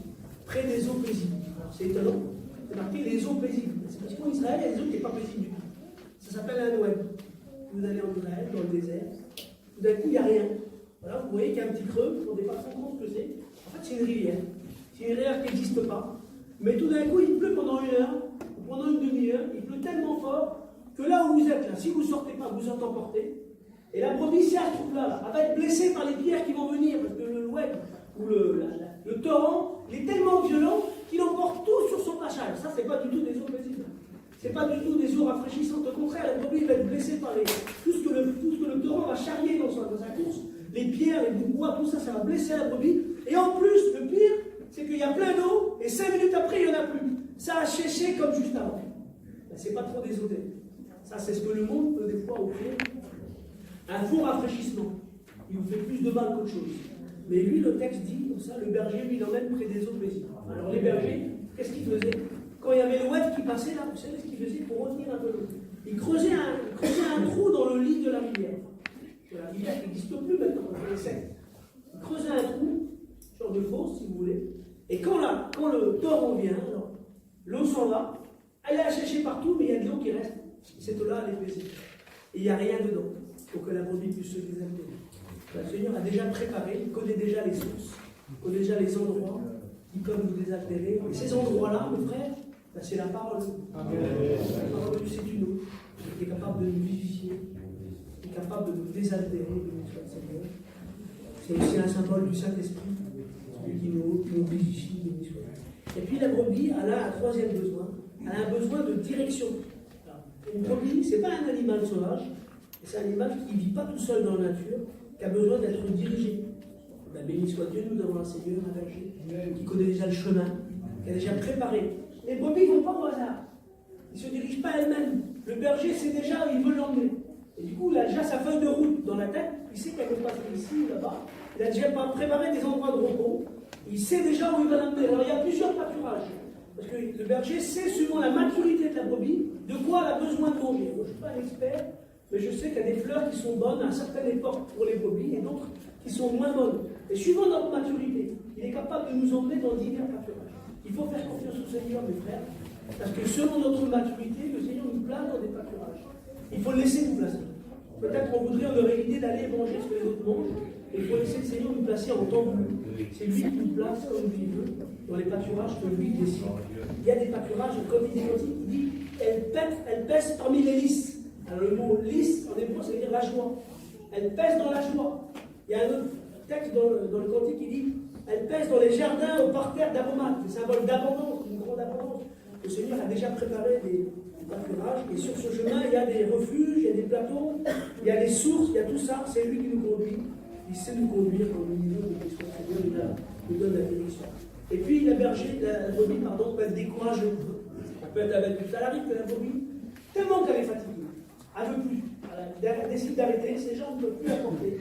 près des eaux paisibles. Alors, c'est étonnant, c'est marqué les eaux paisibles. C'est parce qu'en Israël, il y a des eaux qui ne sont pas paisibles du tout. Ça s'appelle un oued. Vous allez en Israël, dans le désert, tout d'un coup, il n'y a rien. Voilà, vous voyez qu'il y a un petit creux, vous ne rendez pas trop compte ce que c'est. En fait, c'est une rivière. C'est une rivière qui n'existe pas. Mais tout d'un coup, il pleut pendant une heure, ou pendant une demi-heure, il pleut tellement fort que là où vous êtes, là, si vous ne sortez pas, vous êtes emporté. Et la brebis, si elle se trouve là, elle va être blessée par les pierres qui vont venir, parce que le oued, ou le torrent, il est tellement violent qu'il emporte tout sur son passage. Ça, c'est pas du tout des eaux paisibles. C'est pas du tout des eaux rafraîchissantes. Au contraire, la brebis va être blessée par tout ce que le torrent va charrier dans sa course. Les pierres, les bouts de bois, tout ça, ça va blesser la brebis. Et en plus, le pire, c'est qu'il y a plein d'eau, et 5 minutes après, il n'y en a plus. Ça a séché comme juste avant. Ben, c'est pas trop désodé. Ça, c'est ce que le monde peut des fois offrir. Un faux rafraîchissement. Il vous fait plus de mal qu'autre chose. Mais lui, le texte dit, comme ça, le berger, lui, l'emmène près des eaux paisibles. Alors les bergers, qu'est-ce qu'ils faisaient? Quand il y avait le oued qui passait là, vous savez ce qu'ils faisaient pour retenir un peu l'eau? Ils creusaient un trou dans le lit de la rivière. La rivière qui n'existe plus maintenant, on le sait. Ils creusaient un trou, genre de fosse, si vous voulez. Et quand le torrent vient, l'eau s'en va, elle est asséchée partout, mais il y a de l'eau qui reste. Cette eau-là, elle est paisible. Et il n'y a rien dedans pour que la brebis puisse se désaltérer. Le Seigneur a déjà préparé, il connaît déjà les sources, il connaît déjà les endroits qui peuvent nous désaltérer. Et ces endroits-là, mes frères, ben c'est la parole. La parole de Dieu, c'est une eau qui est capable de nous vivifier, qui est capable de nous désaltérer, de nous faire Seigneur. C'est aussi un symbole du Saint-Esprit, celui qui nous vivifie, de nous soigne. Et puis la brebis, elle a un troisième besoin, elle a un besoin de direction. Une brebis, ce n'est pas un animal sauvage, c'est un animal qui ne vit pas tout seul dans la nature, qui a besoin d'être dirigé. Ben, béni soit Dieu, nous avons un Seigneur, un berger, qui connaît déjà le chemin, qui a déjà préparé. Les brebis ne vont pas au hasard. Ils ne se dirigent pas elles-mêmes. Le berger sait déjà où il veut l'emmener. Et du coup, il a déjà sa feuille de route dans la tête, il sait qu'elle peut passer ici ou là-bas, il a déjà préparé des endroits de repos, il sait déjà où il va l'amener. Alors il y a plusieurs pâturages, parce que le berger sait, suivant la maturité de la brebis, de quoi elle a besoin de manger. Moi, je ne suis pas un expert, mais je sais qu'il y a des fleurs qui sont bonnes à certaines époques pour les brebis et d'autres qui sont moins bonnes. Et suivant notre maturité, il est capable de nous emmener dans divers pâturages. Il faut faire confiance au Seigneur, mes frères, parce que selon notre maturité, le Seigneur nous place dans des pâturages. Il faut le laisser nous placer. Peut-être qu'on voudrait, on aurait l'idée d'aller manger ce que les autres mangent, et il faut laisser le Seigneur nous placer en temps voulu. C'est lui qui nous place comme il veut, dans les pâturages que lui décide. Il y a des pâturages, comme il dit, elle pèse parmi les lys. Alors le mot lys, en hébreu, ça veut dire la joie. Elle pèse dans la joie. Il y a un autre texte dans le cantique qui dit, elle pèse dans les jardins au parterre d'aromates. C'est un symbole d'abondance, une grande abondance. Le Seigneur a déjà préparé des pâturages, et sur ce chemin, il y a des refuges, il y a des plateaux, il y a des sources, il y a tout ça. C'est lui qui nous conduit. Il sait nous conduire comme nous disons, le Seigneur nous donne la direction. Et puis la brebis, peut être décourageuse. Elle peut être avec du salarié que la brebis, tellement qu'elle est fatiguée, elle ne veut plus. Elle décide d'arrêter, ces gens ne peuvent plus la porter.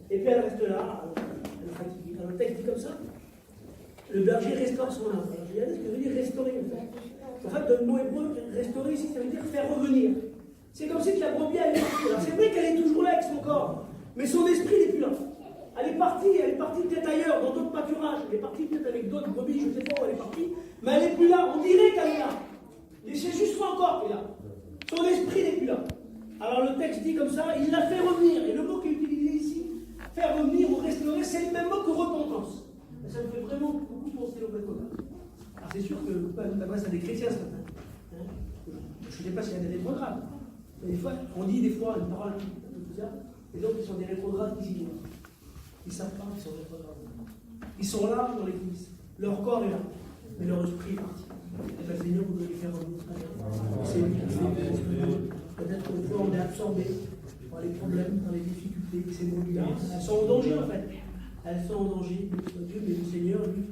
Et puis elle reste là, elle est fatiguée. Alors le texte dit comme ça, le berger restaure son âme. Alors je vais ce que veut dire restaurer en fait. Le mot hébreu, restaurer ici, ça veut dire faire revenir. C'est comme si la brebis elle est partie. Alors c'est vrai qu'elle est toujours là avec son corps, mais son esprit n'est plus là. Elle est partie peut-être ailleurs, dans d'autres pâturages. Elle est partie peut-être avec d'autres brebis, je ne sais pas où elle est partie, mais elle n'est plus là. On dirait qu'elle est là. Mais c'est juste son corps qui est là. Son esprit n'est plus là. Alors le texte dit comme ça, il l'a fait revenir. Et le mot qui est utilisé ici, faire revenir ou restaurer, c'est le même mot que repentance. Et ça me fait vraiment beaucoup penser au Bethléem. Alors c'est sûr que on s'adresse à des chrétiens ce matin. Je ne sais pas s'il y a des rétrogrades. Mais des fois, on dit des fois une parole bizarre, et donc ils sont des rétrogrades qui ignorent. Ils ne savent pas qu'ils sont rétrogrades. Ils sont là dans l'église. Leur corps est là, mais leur esprit est parti. Et le Seigneur voudrait les faire revenir. C'est lui qui fait. Peut-être qu'une fois on est absorbé par les problèmes, par les difficultés, ces mots-là. Elles sont en danger en fait. Elles sont en danger. Dieu, mais le Seigneur, lui,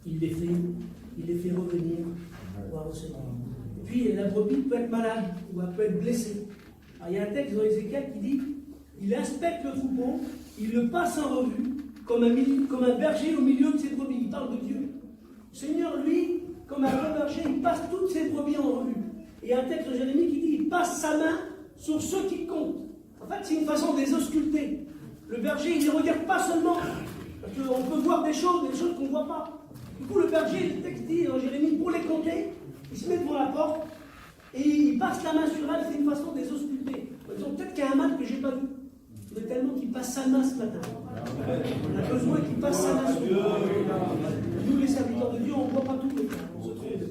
il les fait revenir voir au Seigneur. Et puis la brebis peut être malade ou elle peut être blessée. Alors, il y a un texte dans Ézéchiel qui dit, il inspecte le troupeau, il le passe en revue comme un berger au milieu de ses brebis. Il parle de Dieu. Le Seigneur, lui, comme un bon berger, il passe toutes ses brebis en revue. Et il y a un texte de Jérémie qui dit, il passe sa main sur ceux qui comptent. En fait, c'est une façon de les ausculter. Le berger, il ne les regarde pas seulement, parce qu'on peut voir des choses qu'on ne voit pas. Du coup, le berger, le texte dit dans Jérémie, pour les compter, il se met devant la porte, et il passe la main sur elle, c'est une façon de les ausculter. Peut-être qu'il y a un mal que je n'ai pas vu. Mais tellement qu'il passe sa main ce matin. On a besoin qu'il passe sa main sur nous. Nous, les serviteurs de Dieu, on ne voit pas tout le temps, on se trompe.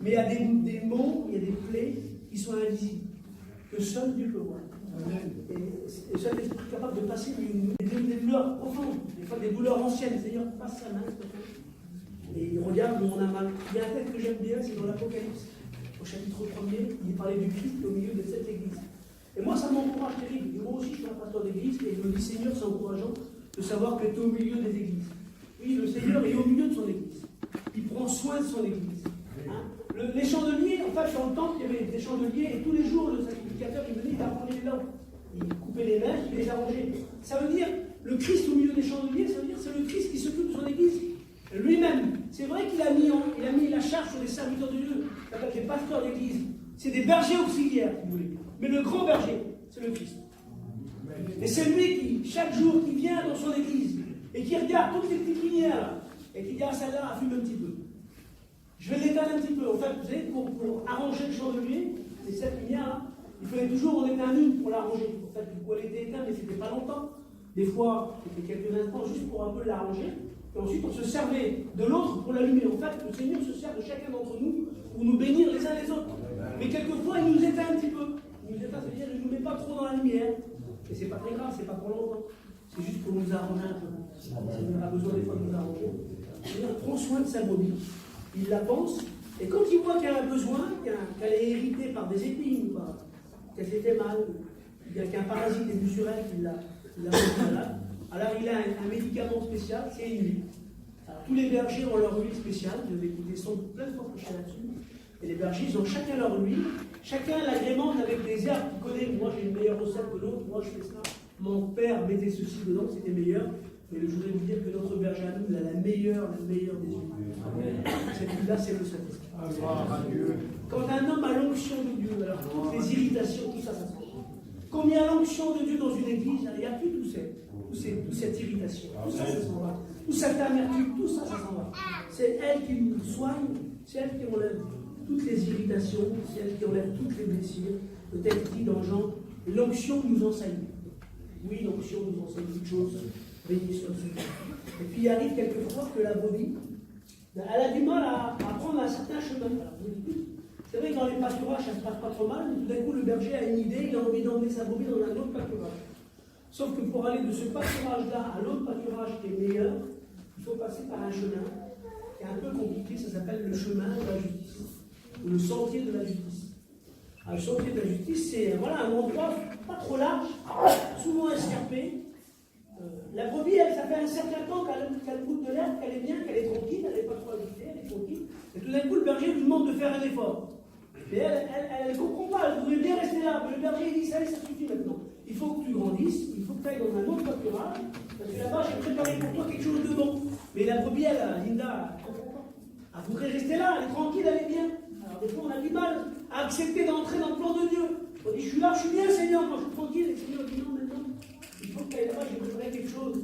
Mais il y a des mots, il y a des plaies qui sont invisibles, que seul Dieu peut voir. Et seul l'esprit est capable de passer des douleurs profondes, des fois des douleurs anciennes. Seigneur, passe sa main ce matin. Et il regarde où on a mal. Il y a un texte que j'aime bien, c'est dans l'Apocalypse. Au chapitre 1er, il parlait du Christ au milieu de cette église. Et moi, ça m'encourage terrible. Et moi aussi, je suis un pasteur d'église, et je me dis, Seigneur, c'est encourageant de savoir que tu es au milieu des églises. Oui, le Seigneur est au milieu de son église. Il prend soin de son église. Les chandeliers, en fait, dans le temple, il y avait des chandeliers, et tous les jours, le sacrificateur, il venait, il arrangeait les lampes. Il coupait les mèches, il les arrangeait. Ça veut dire, le Christ au milieu des chandeliers, ça veut dire, c'est le Christ qui s'occupe de son église. Lui-même. C'est vrai qu'il a mis la charge sur les serviteurs de Dieu, avec les pasteurs d'église. C'est des bergers auxiliaires, si vous voulez. Mais le grand berger, c'est le Christ. Et c'est lui qui, chaque jour, qui vient dans son église, et qui regarde toutes les petites lumières, là, et qui dit, ah, celle-là, fume un petit peu. Je vais l'éteindre un petit peu. En fait, vous savez, pour arranger le chandelier, et cette lumière-là, il fallait toujours en éteindre une pour l'arranger. En fait, du coup, elle était éteinte, mais c'était pas longtemps. Des fois, c'était quelques instants juste pour un peu l'arranger. Et ensuite, on se servait de l'autre pour l'allumer. En fait, le Seigneur se sert de chacun d'entre nous pour nous bénir les uns les autres. Mais quelquefois, il nous éteint un petit peu. Il nous éteint, c'est-à-dire qu'il ne nous met pas trop dans la lumière. Et c'est pas très grave, c'est pas pour longtemps. C'est juste pour nous arranger un peu. Si on a besoin des fois de nous arranger. Le Seigneur prend soin de sa brebis. Il la pense. Et quand il voit qu'elle a besoin, qu'elle est héritée par des épines, qu'elle s'est fait mal, qu'un parasite est venu sur elle, qu'il l'a rendu malade, alors il a un médicament spécial, c'est une huile. Alors tous les bergers ont leur huile spéciale, je vais écouter sans doute plein de fois prochain là-dessus. Et les bergers, ils ont chacun leur huile, chacun l'agrémente avec des herbes qu'il connaît. Moi, j'ai une meilleure recette que l'autre, moi, je fais ça. Mon père mettait ceci dedans, c'était meilleur. Mais je voudrais vous dire que notre berger à nous, il a la meilleure des huiles. Cette huile-là, c'est le Saint-Esprit. Quand un homme a l'onction de Dieu, alors toutes les irritations, tout ça, ça se passe. Quand il y a l'onction de Dieu dans une église, il n'y a plus toute cette irritation. Tout ça, ça s'en va. Toute cette amertume, tout ça, ça s'en va. C'est elle qui nous soigne, c'est elle qui enlève toutes les irritations, c'est elle qui enlève toutes les blessures. Le texte dit dans Jean, l'onction nous enseigne. Oui, l'onction nous enseigne toutes choses. Béni soit Dieu. Et puis il arrive quelquefois que la brebis, elle a du mal à prendre un certain chemin. Alors, c'est vrai que dans les pâturages, ça ne se passe pas trop mal, mais tout d'un coup, le berger a une idée, il a envie d'emmener sa brebis dans un autre pâturage. Sauf que pour aller de ce pâturage-là à l'autre pâturage qui est meilleur, il faut passer par un chemin qui est un peu compliqué, ça s'appelle le chemin de la justice, ou le sentier de la justice. Alors, le sentier de la justice, c'est un endroit pas trop large, souvent escarpé. La brebis, ça fait un certain temps qu'elle goûte de l'herbe, qu'elle est bien, qu'elle est tranquille, elle n'est pas trop agitée, elle est tranquille. Et tout d'un coup, le berger lui demande de faire un effort. Mais elle ne comprend pas, elle voudrait bien rester là. Mais le berger dit, ça suffit maintenant. Il faut que tu grandisses, il faut que tu ailles dans un autre pâturage, parce que là-bas, j'ai préparé pour toi quelque chose de bon. Mais la brebis, Linda, elle ne comprend pas. Elle voudrait rester là, elle est tranquille, elle est bien. Alors des fois, on a du mal à accepter d'entrer dans le plan de Dieu. On dit, je suis là, je suis bien, Seigneur, moi je suis tranquille. Et le Seigneur dit, non, maintenant, il faut que tu ailles là-bas, j'ai préparé quelque chose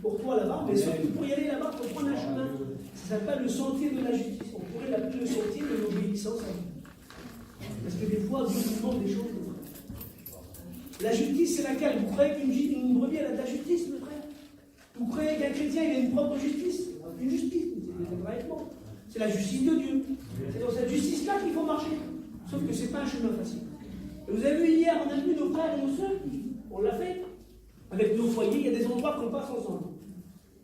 pour toi là-bas. Mais sauf que pour y aller là-bas, il faut prendre un chemin. Ça s'appelle le sentier de la justice. On pourrait l'appeler le sentier de l'obéissance à Dieu. Parce que des fois, Dieu nous demande des choses. La justice, c'est laquelle? Vous croyez qu'une brebis, elle a de la justice, mon frère? Vous croyez qu'un chrétien, il a une propre justice? Une justice, c'est la justice de Dieu. C'est dans cette justice-là qu'il faut marcher. Sauf que ce n'est pas un chemin facile. Et vous avez vu hier, on a vu nos frères et nos sœurs, on l'a fait. Avec nos foyers, il y a des endroits qu'on passe ensemble.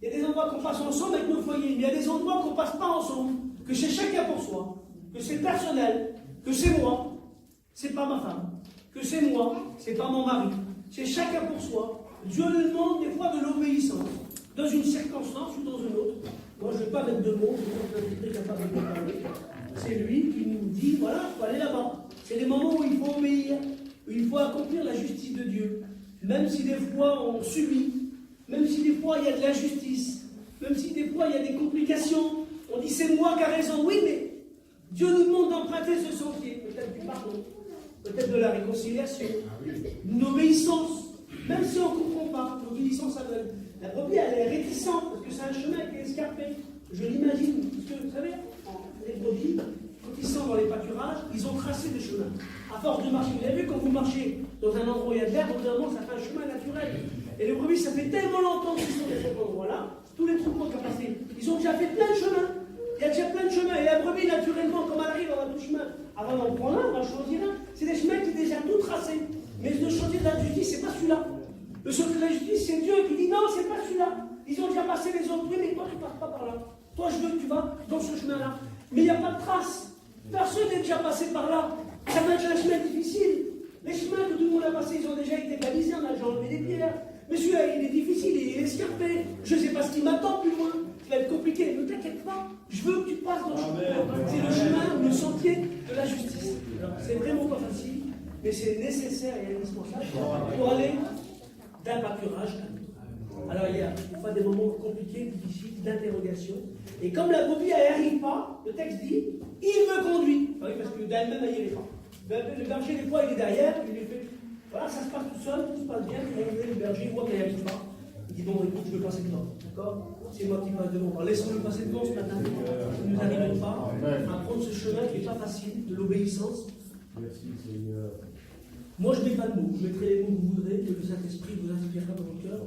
Il y a des endroits qu'on passe ensemble avec nos foyers, mais il y a des endroits qu'on ne passe pas ensemble, que c'est chacun pour soi, que c'est personnel, que c'est moi, c'est pas ma femme, que c'est moi, c'est pas mon mari, c'est chacun pour soi. Dieu nous demande des fois de l'obéissance, dans une circonstance ou dans une autre. Moi, je ne vais pas mettre de mots, je suis capable de parler. C'est lui qui nous dit, voilà, il faut aller là-bas. C'est des moments où il faut obéir, où il faut accomplir la justice de Dieu. Même si des fois on subit, même si des fois il y a de l'injustice, même si des fois il y a des complications, on dit c'est moi qui ai raison. Oui, mais Dieu nous demande d'emprunter ce sentier, peut-être du pardon, peut-être de la réconciliation, d'une obéissance, même si on ne comprend pas, l'obéissance à Dieu. La brebis, elle est réticente, parce que c'est un chemin qui est escarpé. Je l'imagine, parce que vous savez, les brebis, quand ils sont dans les pâturages, ils ont tracé des chemins. À force de marcher, vous avez vu, quand vous marchez dans un endroit où il y a de l'herbe, au bout d'un moment, ça fait un chemin naturel. Et les brebis, ça fait tellement longtemps qu'ils sont dans cet endroit-là, tous les troupeaux qui ont passé, ils ont déjà fait plein de chemins. Il y a déjà plein de chemins. Et la brebis, naturellement, comme elle arrive dans un tout chemin, avant d'en prendre un, on va choisir un. C'est des chemins qui sont déjà tout tracés. Mais le chantier de la justice, c'est pas celui-là. Le chantier de la justice, c'est Dieu qui dit non, c'est pas celui-là. Ils ont déjà passé les autres. Oui, mais toi, tu ne passes pas par là. Toi, je veux que tu vas dans ce chemin-là. Mais il n'y a pas de trace. Personne n'est déjà passé par là. Ça va être un chemin difficile. Les chemins que tout le monde a passés, ils ont déjà été balisés. On a déjà enlevé des pierres. Mais celui-là, il est difficile, il est escarpé. Je ne sais pas ce qui m'attend plus loin. Ça va être compliqué. Ne t'inquiète pas. Je veux que tu passes dans ce chemin. C'est le chemin, le sentier de la justice. C'est vraiment pas facile, mais c'est nécessaire et indispensable pour aller d'un pâturage à l'autre. Alors il y a parfois des moments compliqués, difficiles, d'interrogation. Et comme la brebis, elle n'arrive pas, le texte dit, il me conduit. Ah oui, parce que d'elle-même, elle n'y est pas. Le berger, des fois, il est derrière, il lui fait, voilà, ça se passe tout seul, tout se passe bien. Le berger voit qu'elle n'y arrive pas. Il dit, bon, écoute, je veux passer devant. D'accord? C'est moi qui passe devant. Alors laissons-le passer devant ce matin. Nous n'arrivons pas à prendre ce chemin qui n'est pas facile, de l'obéissance. Merci, Seigneur. Moi, je ne mets pas de mots. Je mettrai les mots que vous voudrez, que le Saint-Esprit vous inspirera dans votre cœur.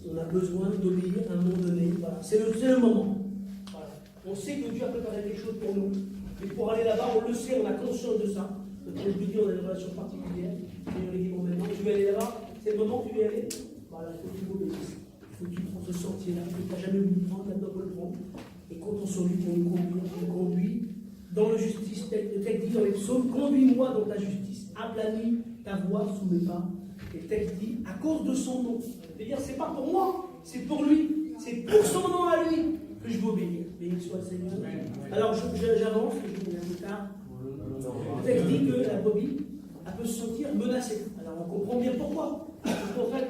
On a besoin d'obéir à un moment donné. Voilà. C'est le moment. Voilà. On sait que Dieu a préparé quelque chose pour nous. Et pour aller là-bas, on le sait, on a conscience de ça. Donc, je vous dis, on a une relation particulière. Et on lui dit, bon, maintenant, tu veux aller là-bas? C'est le moment où tu veux y aller? Voilà, il faut que tu m'obéisses. Il faut que tu prends ce sentier-là. Tu n'as jamais voulu le prendre, maintenant, on peut le prendre. Et comptons sur lui pour nous conduire dans la justice. Le texte dit dans les psaumes, conduis-moi dans ta justice. Aplanis ta voie sous mes pas. Et le texte dit, à cause de son nom. C'est-à-dire, c'est pas pour moi, c'est pour lui. C'est pour son nom à lui que je veux obéir. Béni soit le Seigneur. Alors, j'avance, je vous dis plus tard. Le texte dit que la brebis, elle peut se sentir menacée. Alors on comprend bien pourquoi. Parce qu'en fait,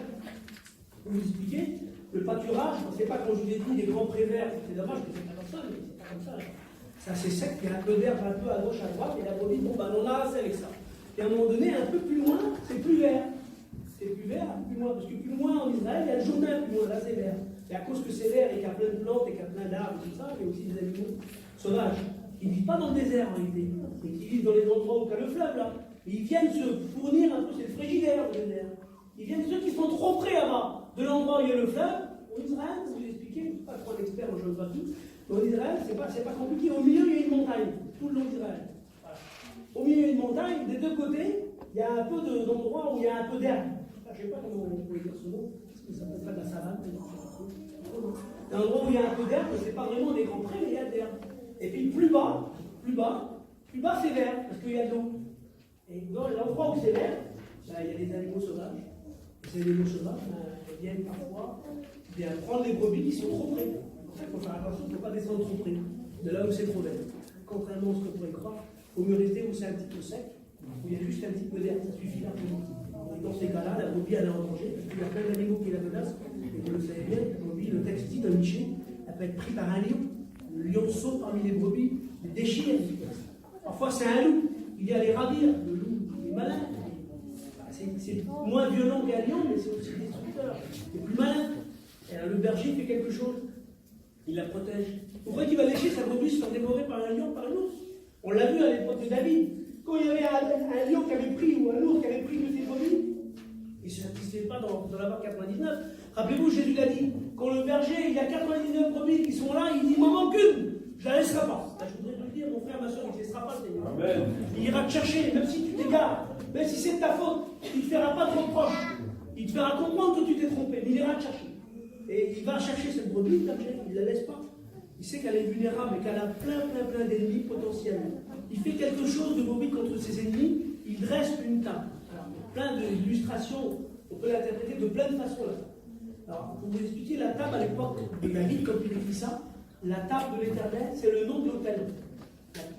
pour vous expliquer, le pâturage, on ne sait pas quand je vous ai dit les grands prés verts, c'est dommage que c'est pas comme ça, mais c'est pas comme ça. C'est assez sec, il y a un peu d'herbe un peu à gauche, à droite, et la brebis, bon, ben on a assez avec ça. Et à un moment donné, un peu plus loin, c'est plus vert. C'est plus vert, plus loin, parce que plus loin en Israël, il y a le jourdain, plus loin, là c'est vert. Et à cause que c'est vert et qu'il y a plein de plantes et qu'il y a plein d'arbres et tout ça, il y a aussi des animaux sauvages qui ne vivent pas dans le désert en réalité, mais qui vivent dans les endroits où il y a le fleuve là. Et ils viennent se fournir un peu, c'est le frigidaire le désert. Ils viennent ceux qui sont trop près là-bas, de l'endroit où il y a le fleuve. En Israël, pour vous expliquer, je ne suis pas trop un expert en géographie, mais en Israël, c'est pas compliqué. Au milieu, il y a une montagne, tout le long d'Israël. Voilà. Au milieu, il y a une montagne, des deux côtés, il y a un peu d'endroits où il y a un peu d'herbe. Je ne sais pas comment on pourrait dire ce mot, ça s'appelle pas de la savane. Il y a un endroit où il y a un peu d'herbe, mais ce n'est pas vraiment des grands prés, mais il y a de l'herbe. Et puis plus bas, c'est vert, parce qu'il y a de l'eau. Et dans l'endroit où c'est vert, il y a des animaux sauvages. Et ces animaux sauvages viennent parfois prendre les brebis qui sont trop près. C'est pour ça qu'il faut faire attention, il ne faut pas descendre trop près, de là où c'est trop vert. Contrairement à ce qu'on pourrait croire, il faut mieux rester où c'est un petit peu sec, où il y a juste un petit peu d'herbe, ça suffit largement. Et dans ces cas-là, la brebis elle est en danger, parce qu'il y a plein d'animaux qui la menacent, et vous le savez bien, la brebis, le texte dit dans Michée, elle peut être prise par un lion. Le lion saute parmi les brebis, les déchire. Parfois c'est un loup, il vient les ravir, le loup il est malin. C'est moins violent qu'un lion, mais c'est aussi destructeur. C'est plus malin. Et alors, le berger fait quelque chose, il la protège. Vous croyez qu'il va laisser sa brebis se faire dévorer par un lion, par un ours? On l'a vu à l'époque de David. Quand il y avait un lion qui avait pris, ou un ours qui avait pris de ses brebis, il ne se satisfait pas d'en avoir 99. Rappelez-vous, Jésus l'a dit, quand le berger, il y a 99 brebis qui sont là, il dit, il m'en manque une, je ne la laisserai pas. Là, je voudrais te le dire, mon frère, ma soeur, il ne te laissera pas, le Seigneur. Amen. Il ira te chercher, même si tu t'égares, même si c'est de ta faute, il ne te fera pas trop proche. Il te fera comprendre que tu t'es trompé, mais il ira te chercher. Et il va chercher cette brebis, le berger, il ne la laisse pas. Il sait qu'elle est vulnérable et qu'elle a plein d'ennemis potentiels. Il fait quelque chose de brebis contre ses ennemis, il dresse une table. Alors, plein d'illustrations, on peut l'interpréter de plein de façons là. Alors, pour vous expliquer, la table à l'époque de David, comme il écrit ça, la table de l'Éternel, c'est le nom de l'autel.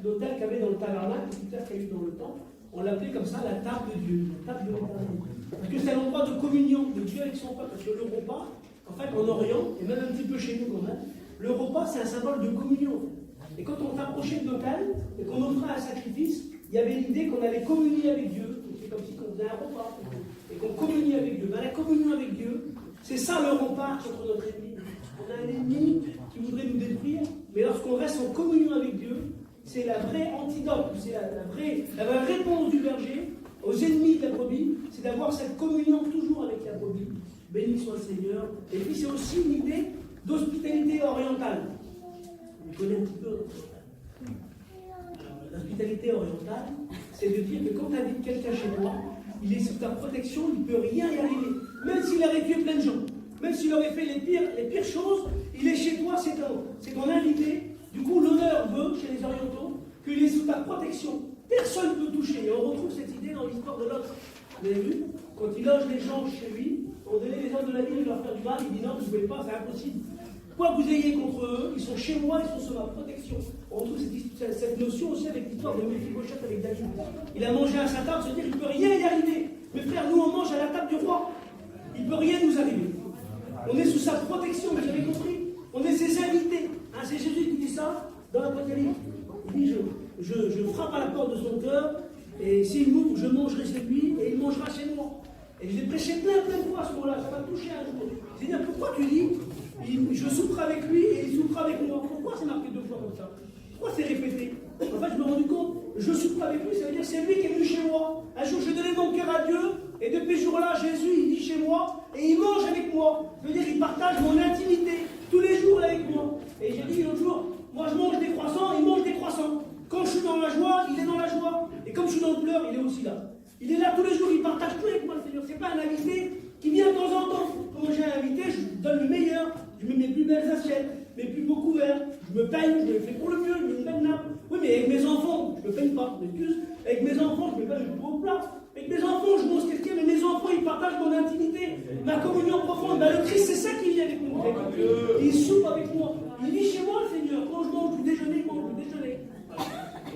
L'autel qu'il y avait dans le tabernacle, plus tard qu'il y a eu dans le temple, on l'appelait comme ça la table de Dieu, la table de l'Éternel. Parce que c'est l'endroit de communion de Dieu avec son peuple. Parce que le repas, en fait, en Orient, et même un petit peu chez nous quand même, le repas, c'est un symbole de communion. Et quand on s'approchait de l'autel et qu'on offrait un sacrifice, il y avait l'idée qu'on allait communier avec Dieu. C'est comme si on faisait un repas et qu'on communiait avec Dieu. Ben, la communion avec Dieu, c'est ça le rempart contre notre ennemi. On a un ennemi qui voudrait nous détruire, mais lorsqu'on reste en communion avec Dieu, c'est la vraie antidote, c'est la vraie réponse du berger aux ennemis de la brebis, c'est d'avoir cette communion toujours avec la brebis. Béni soit le Seigneur. Et puis c'est aussi une idée d'hospitalité orientale. Vous connaissez un petit peu. L'hospitalité orientale, c'est de dire que quand tu invites quelqu'un chez toi, il est sous ta protection, il ne peut rien y arriver. Même s'il aurait tué plein de gens, même s'il aurait fait les pires choses, il est chez toi, c'est ton invité. Du coup, l'honneur veut, chez les orientaux, qu'il est sous ta protection. Personne ne peut toucher. Et on retrouve cette idée dans l'histoire de Lot. Vous avez vu? Quand il loge les gens chez lui, on donnait les hommes de la ville, il leur faire du mal, il dit non, vous ne pouvez pas, c'est impossible. Quoi que vous ayez contre eux, ils sont chez moi, ils sont sous ma protection. On retrouve cette notion aussi avec l'histoire de Méphibosheth avec David. Il a mangé à sa table, se dire il ne peut rien y arriver. Mes frères, nous on mange à la table du roi. Il ne peut rien nous arriver. On est sous sa protection, vous avez compris? On est ses invités. Hein, c'est Jésus qui dit ça dans l'Apocalypse. Il dit je frappe à la porte de son cœur, et s'il m'ouvre, je mangerai chez lui, et il mangera chez moi. Et je l'ai prêché plein de fois à ce moment-là, ça m'a touché un jour. C'est-à-dire, pourquoi tu dis je souffre avec lui et il souffre avec moi? Pourquoi c'est marqué 2 fois comme ça? Pourquoi c'est répété? En fait, je me suis rendu compte, je souffre avec lui, ça veut dire c'est lui qui est venu chez moi. Un jour, je donnais mon cœur à Dieu, et depuis ce jour-là, Jésus, il vit chez moi, et il mange avec moi. Ça veut dire qu'il partage mon intimité, tous les jours avec moi. Et j'ai dit l'autre jour, moi je mange des croissants, il mange des croissants. Quand je suis dans la joie, il est dans la joie. Et comme je suis dans le pleur, il est aussi là. Il est là tous les jours, il partage tout avec moi, le Seigneur. C'est pas un invité qui vient de temps en temps. Quand j'ai un invité, je donne le meilleur. Je mets mes plus belles assiettes, mes plus beaux couverts. Je me peigne, je le fais pour le mieux, je mets une belle nappe. Oui, mais avec mes enfants, je ne me peigne pas, je m'excuse. Avec mes enfants, je ne mets pas le plus beau plat. Avec mes enfants, je mange quelqu'un, mais mes enfants, ils partagent mon intimité, ma communion profonde. Ben, le Christ, c'est ça qui vient avec moi. Il soupe avec moi. Il vit chez moi, le Seigneur. Quand je mange du déjeuner, il mange du déjeuner.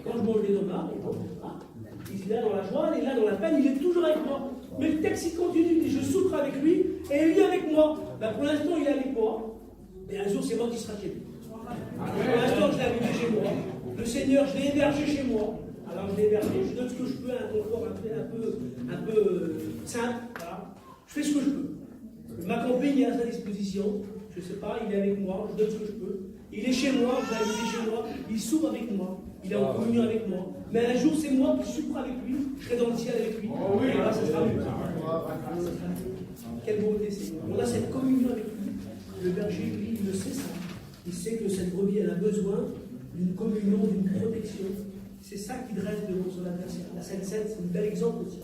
Quand je je mange des homards, et bon, voilà. Il est là dans la joie, il est là dans la peine, il est toujours avec moi. Mais le texte il continue, il dit je souffre avec lui et il est avec moi. Ben, pour l'instant il est avec moi, mais un jour c'est moi qui sera chez lui. Pour l'instant je l'ai invité chez moi, le Seigneur je l'ai hébergé chez moi. Alors je l'ai hébergé, je donne ce que je peux, un confort un peu simple, voilà. Je fais ce que je peux. Ma copine est à sa disposition, je ne sais pas, il est avec moi, je donne ce que je peux. Il est chez moi, je l'ai invité chez moi, il souffre avec moi, il est en communion avec moi. Mais un jour, c'est moi qui souffre avec lui, je serai dans le ciel avec lui. Et là, ça sera mieux. Quelle beauté, Seigneur. On a cette communion avec lui. Le berger, lui, il le sait ça. Il sait que cette brebis, elle a besoin d'une communion, d'une protection. C'est ça qui dresse devant son adversaire. La Sainte Seine, c'est un bel exemple aussi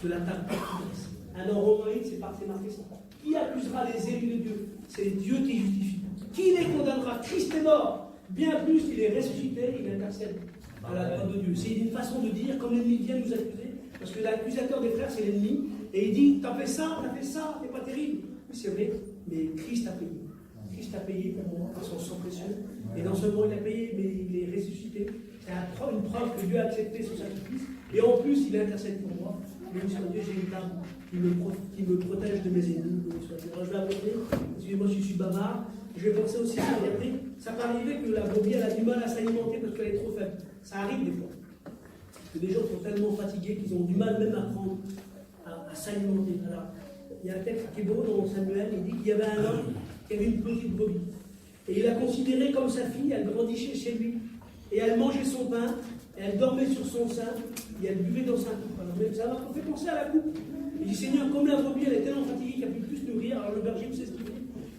de la table qui dresse. Un en Romains 8, c'est marqué ça. Qui accusera les élus de Dieu? C'est Dieu qui justifie. Qui les condamnera? Christ est mort. Bien plus, il est ressuscité, il intercède à la droite de Dieu. C'est une façon de dire, comme l'ennemi vient nous accuser, parce que l'accusateur des frères, c'est l'ennemi, et il dit, t'as fait ça, c'est pas terrible. Oui, c'est vrai, mais Christ a payé. Christ a payé pour moi, par son sang précieux. Et non seulement il a payé, mais il est ressuscité. C'est une preuve que Dieu a accepté son sacrifice. Et en plus, il intercède pour moi. Même sur Dieu, j'ai une table qui me protège de mes ennemis. Alors, je vais aborder, excusez-moi si je suis bavard. Je vais penser aussi à regarder. Ça peut arriver que la brebis elle a du mal à s'alimenter parce qu'elle est trop faible. Ça arrive des fois. Parce que des gens sont tellement fatigués qu'ils ont du mal même à prendre, à s'alimenter. Alors, il y a un texte qui est beau dans Samuel, il dit qu'il y avait un homme qui avait une petite brebis. Et il la considérait comme sa fille, elle grandissait chez lui. Et elle mangeait son pain, et elle dormait sur son sein, et elle buvait dans sa coupe. Alors, même ça m'a fait penser à la coupe. Il dit, Seigneur, comme la brebis elle est tellement fatiguée qu'elle ne peut plus se nourrir, alors le berger, vous savez ce qu'il fait?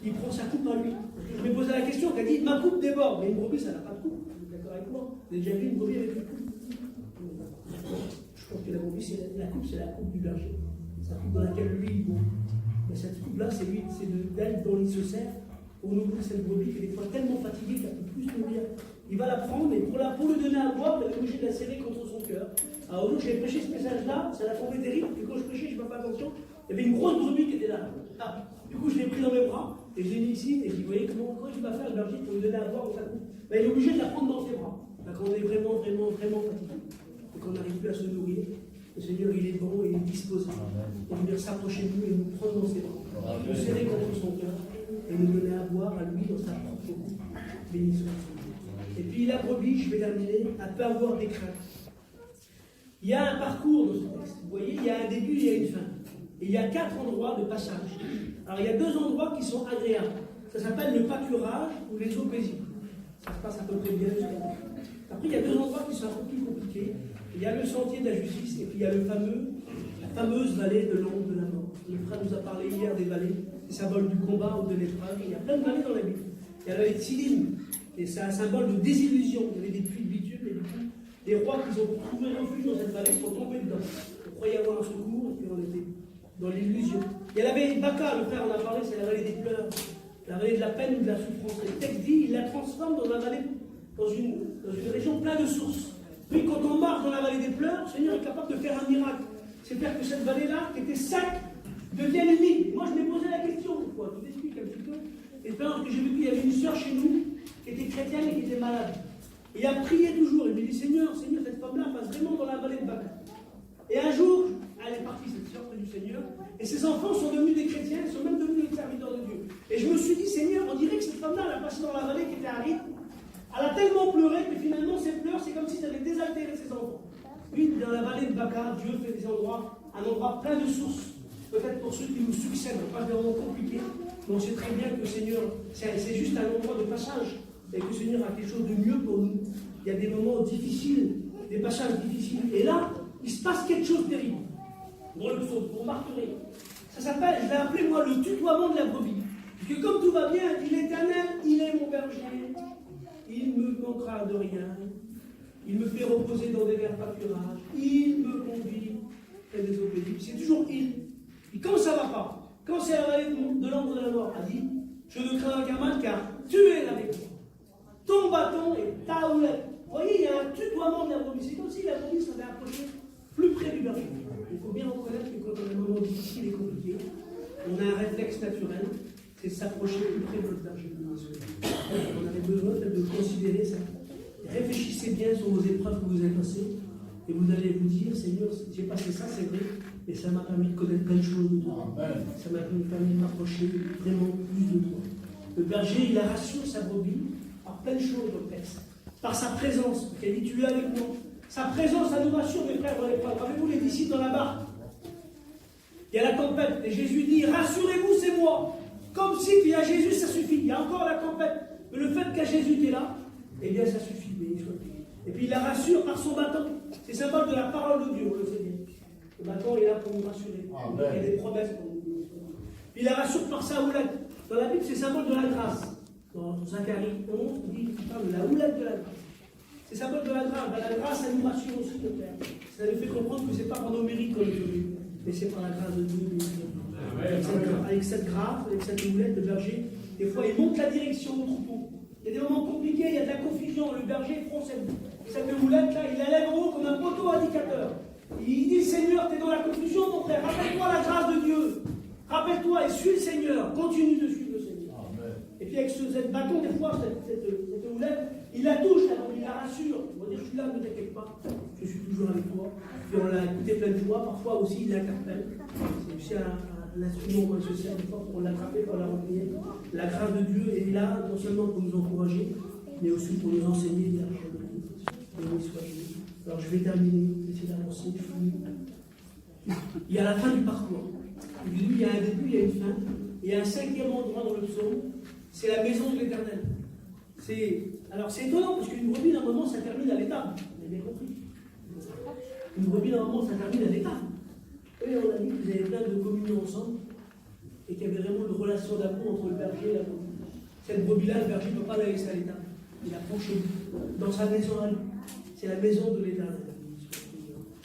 Il prend sa coupe à lui. Je me posais la question, il a dit, ma coupe déborde. Mais une brebis, ça n'a pas de coupe. Vous êtes d'accord avec moi? Vous avez déjà vu une brebis avec une coupe? Je pense que la brebis, la coupe, c'est la coupe du berger. C'est la coupe dans laquelle lui, il boit. Mais cette coupe-là, c'est d'elle dont il se sert pour nourrir cette brebis qui est des fois tellement fatiguée qu'elle ne peut plus se nourrir. Il va la prendre et pour lui donner à boire, il est obligé de la serrer contre son cœur. Alors, aujourd'hui, j'ai prêché ce message-là, ça l'a trouvé terrible, et quand je prêchais, je ne fais pas attention, il y avait une grosse brebis qui était là. Ah. Du coup, je l'ai pris dans mes bras, et je l'ai mis ici, et je dis, vous voyez comment il va faire le berger pour lui donner à boire dans sa coupe? Ben, il est obligé de la prendre dans ses bras. Ben, quand on est vraiment fatigué, et qu'on n'arrive plus à se nourrir, le Seigneur, il est bon et il est disposé pour venir s'approcher de nous et nous prendre dans ses bras, nous serrer contre son cœur, et nous donner à boire à lui dans sa propre coupe. Béni soit son Dieu. Et puis la brebis, je vais terminer, elle peut avoir des craintes. Il y a un parcours dans ce texte. Vous voyez, il y a un début, il y a une fin. Et il y a 4 endroits de passage. Alors il y a 2 endroits qui sont agréables. Ça s'appelle le pâturage ou les eaux paisibles. Ça se passe à peu près bien jusqu'à là. Après, il y a 2 endroits qui sont un peu plus compliqués. Il y a le sentier de la justice et puis il y a la fameuse vallée de l'ombre de la mort. Le frère nous a parlé hier des vallées, des symboles du combat ou de l'épreuve. Il y a plein de vallées dans la Bible. Il y a la vallée de Sidim, et c'est un symbole de désillusion. Il y avait des puits de bitume, et du coup, les rois qui ont trouvé refuge dans cette vallée sont tombés dedans. On croyait avoir un secours, et puis on était dans l'illusion. Il y a la vallée de Baca, le frère en a parlé, c'est la vallée des pleurs, la vallée de la peine ou de la souffrance. Et le texte dit, il la transforme dans la vallée, dans une région pleine de sources. Puis quand on marche dans la vallée des pleurs, le Seigneur est capable de faire un miracle. C'est faire que cette vallée-là, qui était sec, devienne humide. Moi, je m'ai posé la question, une fois, je vous explique un petit peu. L'expérience que j'ai vécue, il y avait une sœur chez nous, qui était chrétienne et qui était malade. Et elle priait toujours. Elle me dit, Seigneur, cette femme-là passe vraiment dans la vallée de Baca. Et un jour, elle est partie, cette sœur, près du Seigneur, et ses enfants sont devenus des chrétiens, ils sont même devenus des serviteurs de Dieu. Et je me suis dit, Seigneur, on dirait que cette femme-là, elle a passé dans la vallée qui était aride. Elle a tellement pleuré que finalement, ses pleurs, c'est comme si ça avait désaltéré ses enfants. Oui, dans la vallée de Baca, Dieu fait un endroit plein de sources. Peut-être pour ceux qui nous succèdent, pas des moments compliqués, mais on sait très bien que le Seigneur, c'est juste un endroit de passage, et que le Seigneur a quelque chose de mieux pour nous. Il y a des moments difficiles, des passages difficiles, et là, il se passe quelque chose de terrible. Dans le psaume, pour marquer. Ça s'appelle, je l'ai appelé moi, le tutoiement de la brebis. Parce que comme tout va bien, il est éternel, il est mon berger, il ne me manquera de rien, il me fait reposer dans des verts pâturages, il me conduit près des eaux paisibles. C'est toujours il. Et quand ça ne va pas, quand c'est la vallée de l'ombre de la mort, a dit, je ne crains aucun mal car tu es avec moi. Ton bâton et ta houlette. Vous voyez, il y a un tutoiement de la brebis. C'est comme si la brebis s'avait approché plus près du berger. Il faut bien reconnaître que quand on a un moment difficile et compliqué, on a un réflexe naturel, c'est de s'approcher plus près de notre berger. On avait besoin de considérer ça. Réfléchissez bien sur vos épreuves que vous avez passées et vous allez vous dire, Seigneur, j'ai passé ça, c'est vrai, mais ça m'a permis de connaître plein de choses de toi. Ça m'a permis de m'approcher vraiment plus de toi. Le berger, il a rassuré sa brebis par plein de choses dans le texte. Par sa présence, il a dit, tu es avec moi. Sa présence, ça nous rassure, mes frères, dans l'épreuve. Rappelez-vous les disciples dans la barque. Il y a la tempête, et Jésus dit, rassurez-vous, c'est moi. Comme si il y a Jésus, ça suffit. Il y a encore la tempête. Mais le fait qu'à Jésus, tu es là, eh bien, ça suffit. Et puis, il la rassure par son bâton. C'est symbole de la parole de Dieu, on le sait bien. Le bâton est là pour nous rassurer. Il y a des promesses pour nous. Puis, il la rassure par sa houlette. Dans la Bible, c'est symbole de la grâce. Dans Zacharie 11, il parle de la houlette de la grâce. C'est symbole de la grâce. La grâce, ça nous rassure aussi, le Père. Ça nous fait comprendre que ce n'est pas par nos mérites qu'on est sauvé, mais c'est par la grâce de Dieu. Avec cette grâce, avec cette houlette, le berger, des fois, il monte la direction au troupeau. Il y a des moments compliqués, il y a de la confusion. Le berger prend cette houlette-là, il la lève en haut comme un poteau indicateur. Il dit, Seigneur, tu es dans la confusion, mon frère. Rappelle-toi la grâce de Dieu. Rappelle-toi et suis le Seigneur. Continue de suivre le Seigneur. Amen. Et puis avec ce bâton, des fois, cette houlette, il la touche, il la rassure. Il va dire, je suis là, ne t'inquiète pas. Je suis toujours avec toi. Puis on l'a écouté plein de fois. Parfois aussi, il l'interpelle. C'est aussi un instrument qu'on se sert des fois pour l'attraper, pour la replier. La grâce de Dieu est là, non seulement pour nous encourager, mais aussi pour nous enseigner. Alors je vais terminer, essayer d'avancer, je finis. Il y a la fin du parcours. Il y a un début, il y a une fin. Et un cinquième endroit dans le psaume, c'est la maison de l'Éternel. Alors c'est étonnant, parce qu'une brebis, normalement, ça termine à l'étable. Vous avez bien compris. Une brebis, normalement, ça termine à l'étable. Et on a dit que vous avez plein de communions ensemble, et qu'il y avait vraiment une relation d'amour entre le berger et la brebis. Cette brebis-là, le berger ne peut pas la laisser à l'étable. Il la prend chez lui, dans sa maison à lui. C'est la maison de l'Éternel.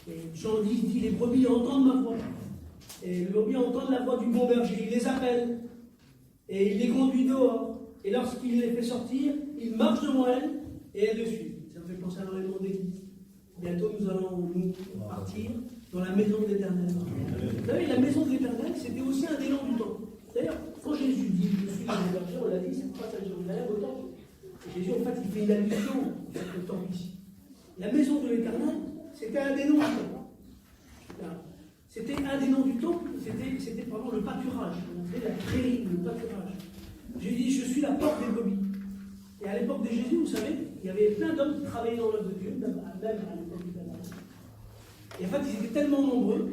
Et Jean 10 dit, les brebis entendent ma voix. Et les brebis entendent la voix du bon berger. Il les appelle. Et il les conduit dehors. Et lorsqu'il les fait sortir, il marche devant elles et elles le suivent. Ça me fait penser à l'enlèvement d'église. Bientôt, nous allons nous partir dans la maison de l'Éternel. Vous savez, la maison de l'Éternel, c'était aussi un élan du temps. D'ailleurs, quand Jésus dit, je suis le bon berger, on l'a dit, c'est pas à Jérusalem au temple. Et Jésus, en fait, il fait une allusion au temple ici. La maison de l'Éternel, c'était un des noms du temple. C'était un des noms du temple, c'était vraiment le pâturage. On appelait la prairie, le pâturage. Jésus dit, je suis la porte des brebis. Et à l'époque de Jésus, vous savez, il y avait plein d'hommes qui travaillaient dans l'œuvre de Dieu, même à l'époque du tabernacle. Et en fait, ils étaient tellement nombreux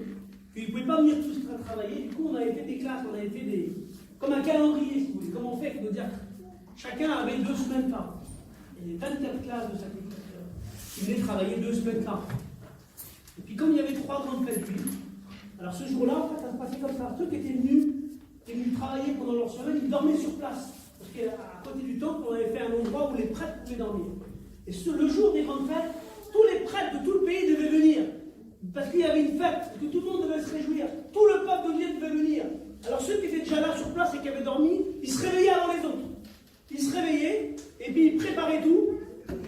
qu'ils ne pouvaient pas venir tous travailler. Du coup, on avait fait des classes, on avait fait comme un calendrier, si vous voulez. Comme on fait avec nos diacres. Chacun avait 2 semaines par an. Il y avait 24 classes de sacrificateurs. Ils venaient travailler 2 semaines par an. Et puis, comme il y avait 3 grandes fêtes juives, alors ce jour-là, en fait, ça se passait comme ça. Ceux qui étaient venus travailler pendant leur semaine, ils dormaient sur place. Parce qu'à côté du temple, on avait fait un endroit où les prêtres pouvaient dormir. Et le jour des grandes fêtes, tous les prêtres de tout le pays devaient venir. Parce qu'il y avait une fête, que tout le monde devait se réjouir. Tout le peuple de Dieu devait venir. Alors ceux qui étaient déjà là sur place et qui avaient dormi, ils se réveillaient avant les autres. Ils se réveillaient, et puis ils préparaient tout,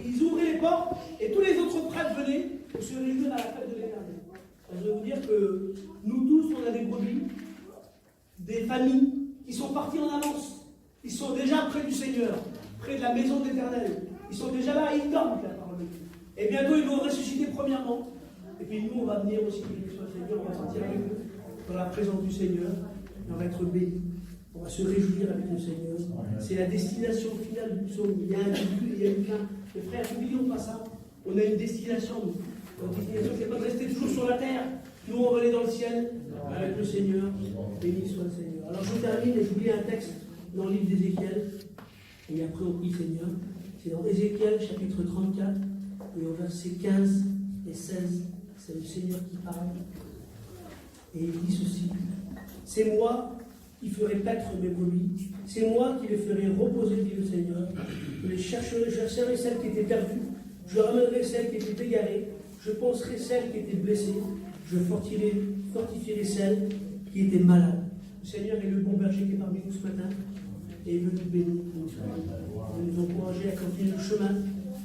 ils ouvraient les portes, et tous les autres prêtres venaient pour se réjouir à la fête de l'Éternel. Je veux vous dire que nous tous, on a des brebis, des familles qui sont parties en avance. Ils sont déjà près du Seigneur, près de la maison de l'Éternel. Ils sont déjà là et ils dorment, la parole de Dieu. Et bientôt, ils vont ressusciter premièrement. Et puis nous, on va venir aussi, béni soit le Seigneur, on va partir avec eux dans la présence du Seigneur, et on va être bénis. On va se réjouir avec le Seigneur. C'est la destination finale du psaume. Il y a un début et il y a une fin. Les frères, n'oublions pas ça. On a une destination. Notre destination, c'est pas de rester toujours sur la terre. Nous, on va aller dans le ciel avec le Seigneur. Béni soit le Seigneur. Alors, je termine et je vous lis un texte dans le livre d'Ézéchiel. Et après, on prie Seigneur. C'est dans Ézéchiel, chapitre 34, et au verset 15 et 16. C'est le Seigneur qui parle. Et il dit ceci. C'est moi qui ferai paître mes brebis. C'est moi qui les ferai reposer, dit le Seigneur. Je les chercherai, je chercherai celles qui étaient perdues. Je ramènerai celles qui étaient égarées. Je penserai celles qui étaient blessées. Je fortifierai celles qui étaient malades. Le Seigneur est le bon berger qui est parmi nous ce matin. Et il veut nous bénir. Il veut nous encourager à continuer le chemin,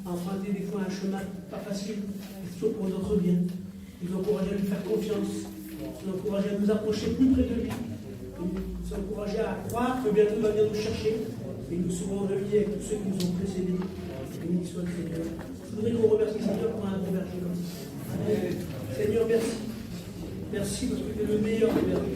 à emprunter des fois un chemin pas facile, mais toujours pour notre bien. Il nous encourager à lui faire confiance. Il nous encourager à nous approcher plus près de lui. Il nous encourager à croire que bientôt il va venir nous chercher. Et nous serons réunis avec tous ceux qui nous ont précédés. Béni soit le Seigneur. Je voudrais qu'on remercie le Seigneur pour un bon berger comme ça. Amen. Seigneur, merci. Merci parce que tu es le meilleur des bergers.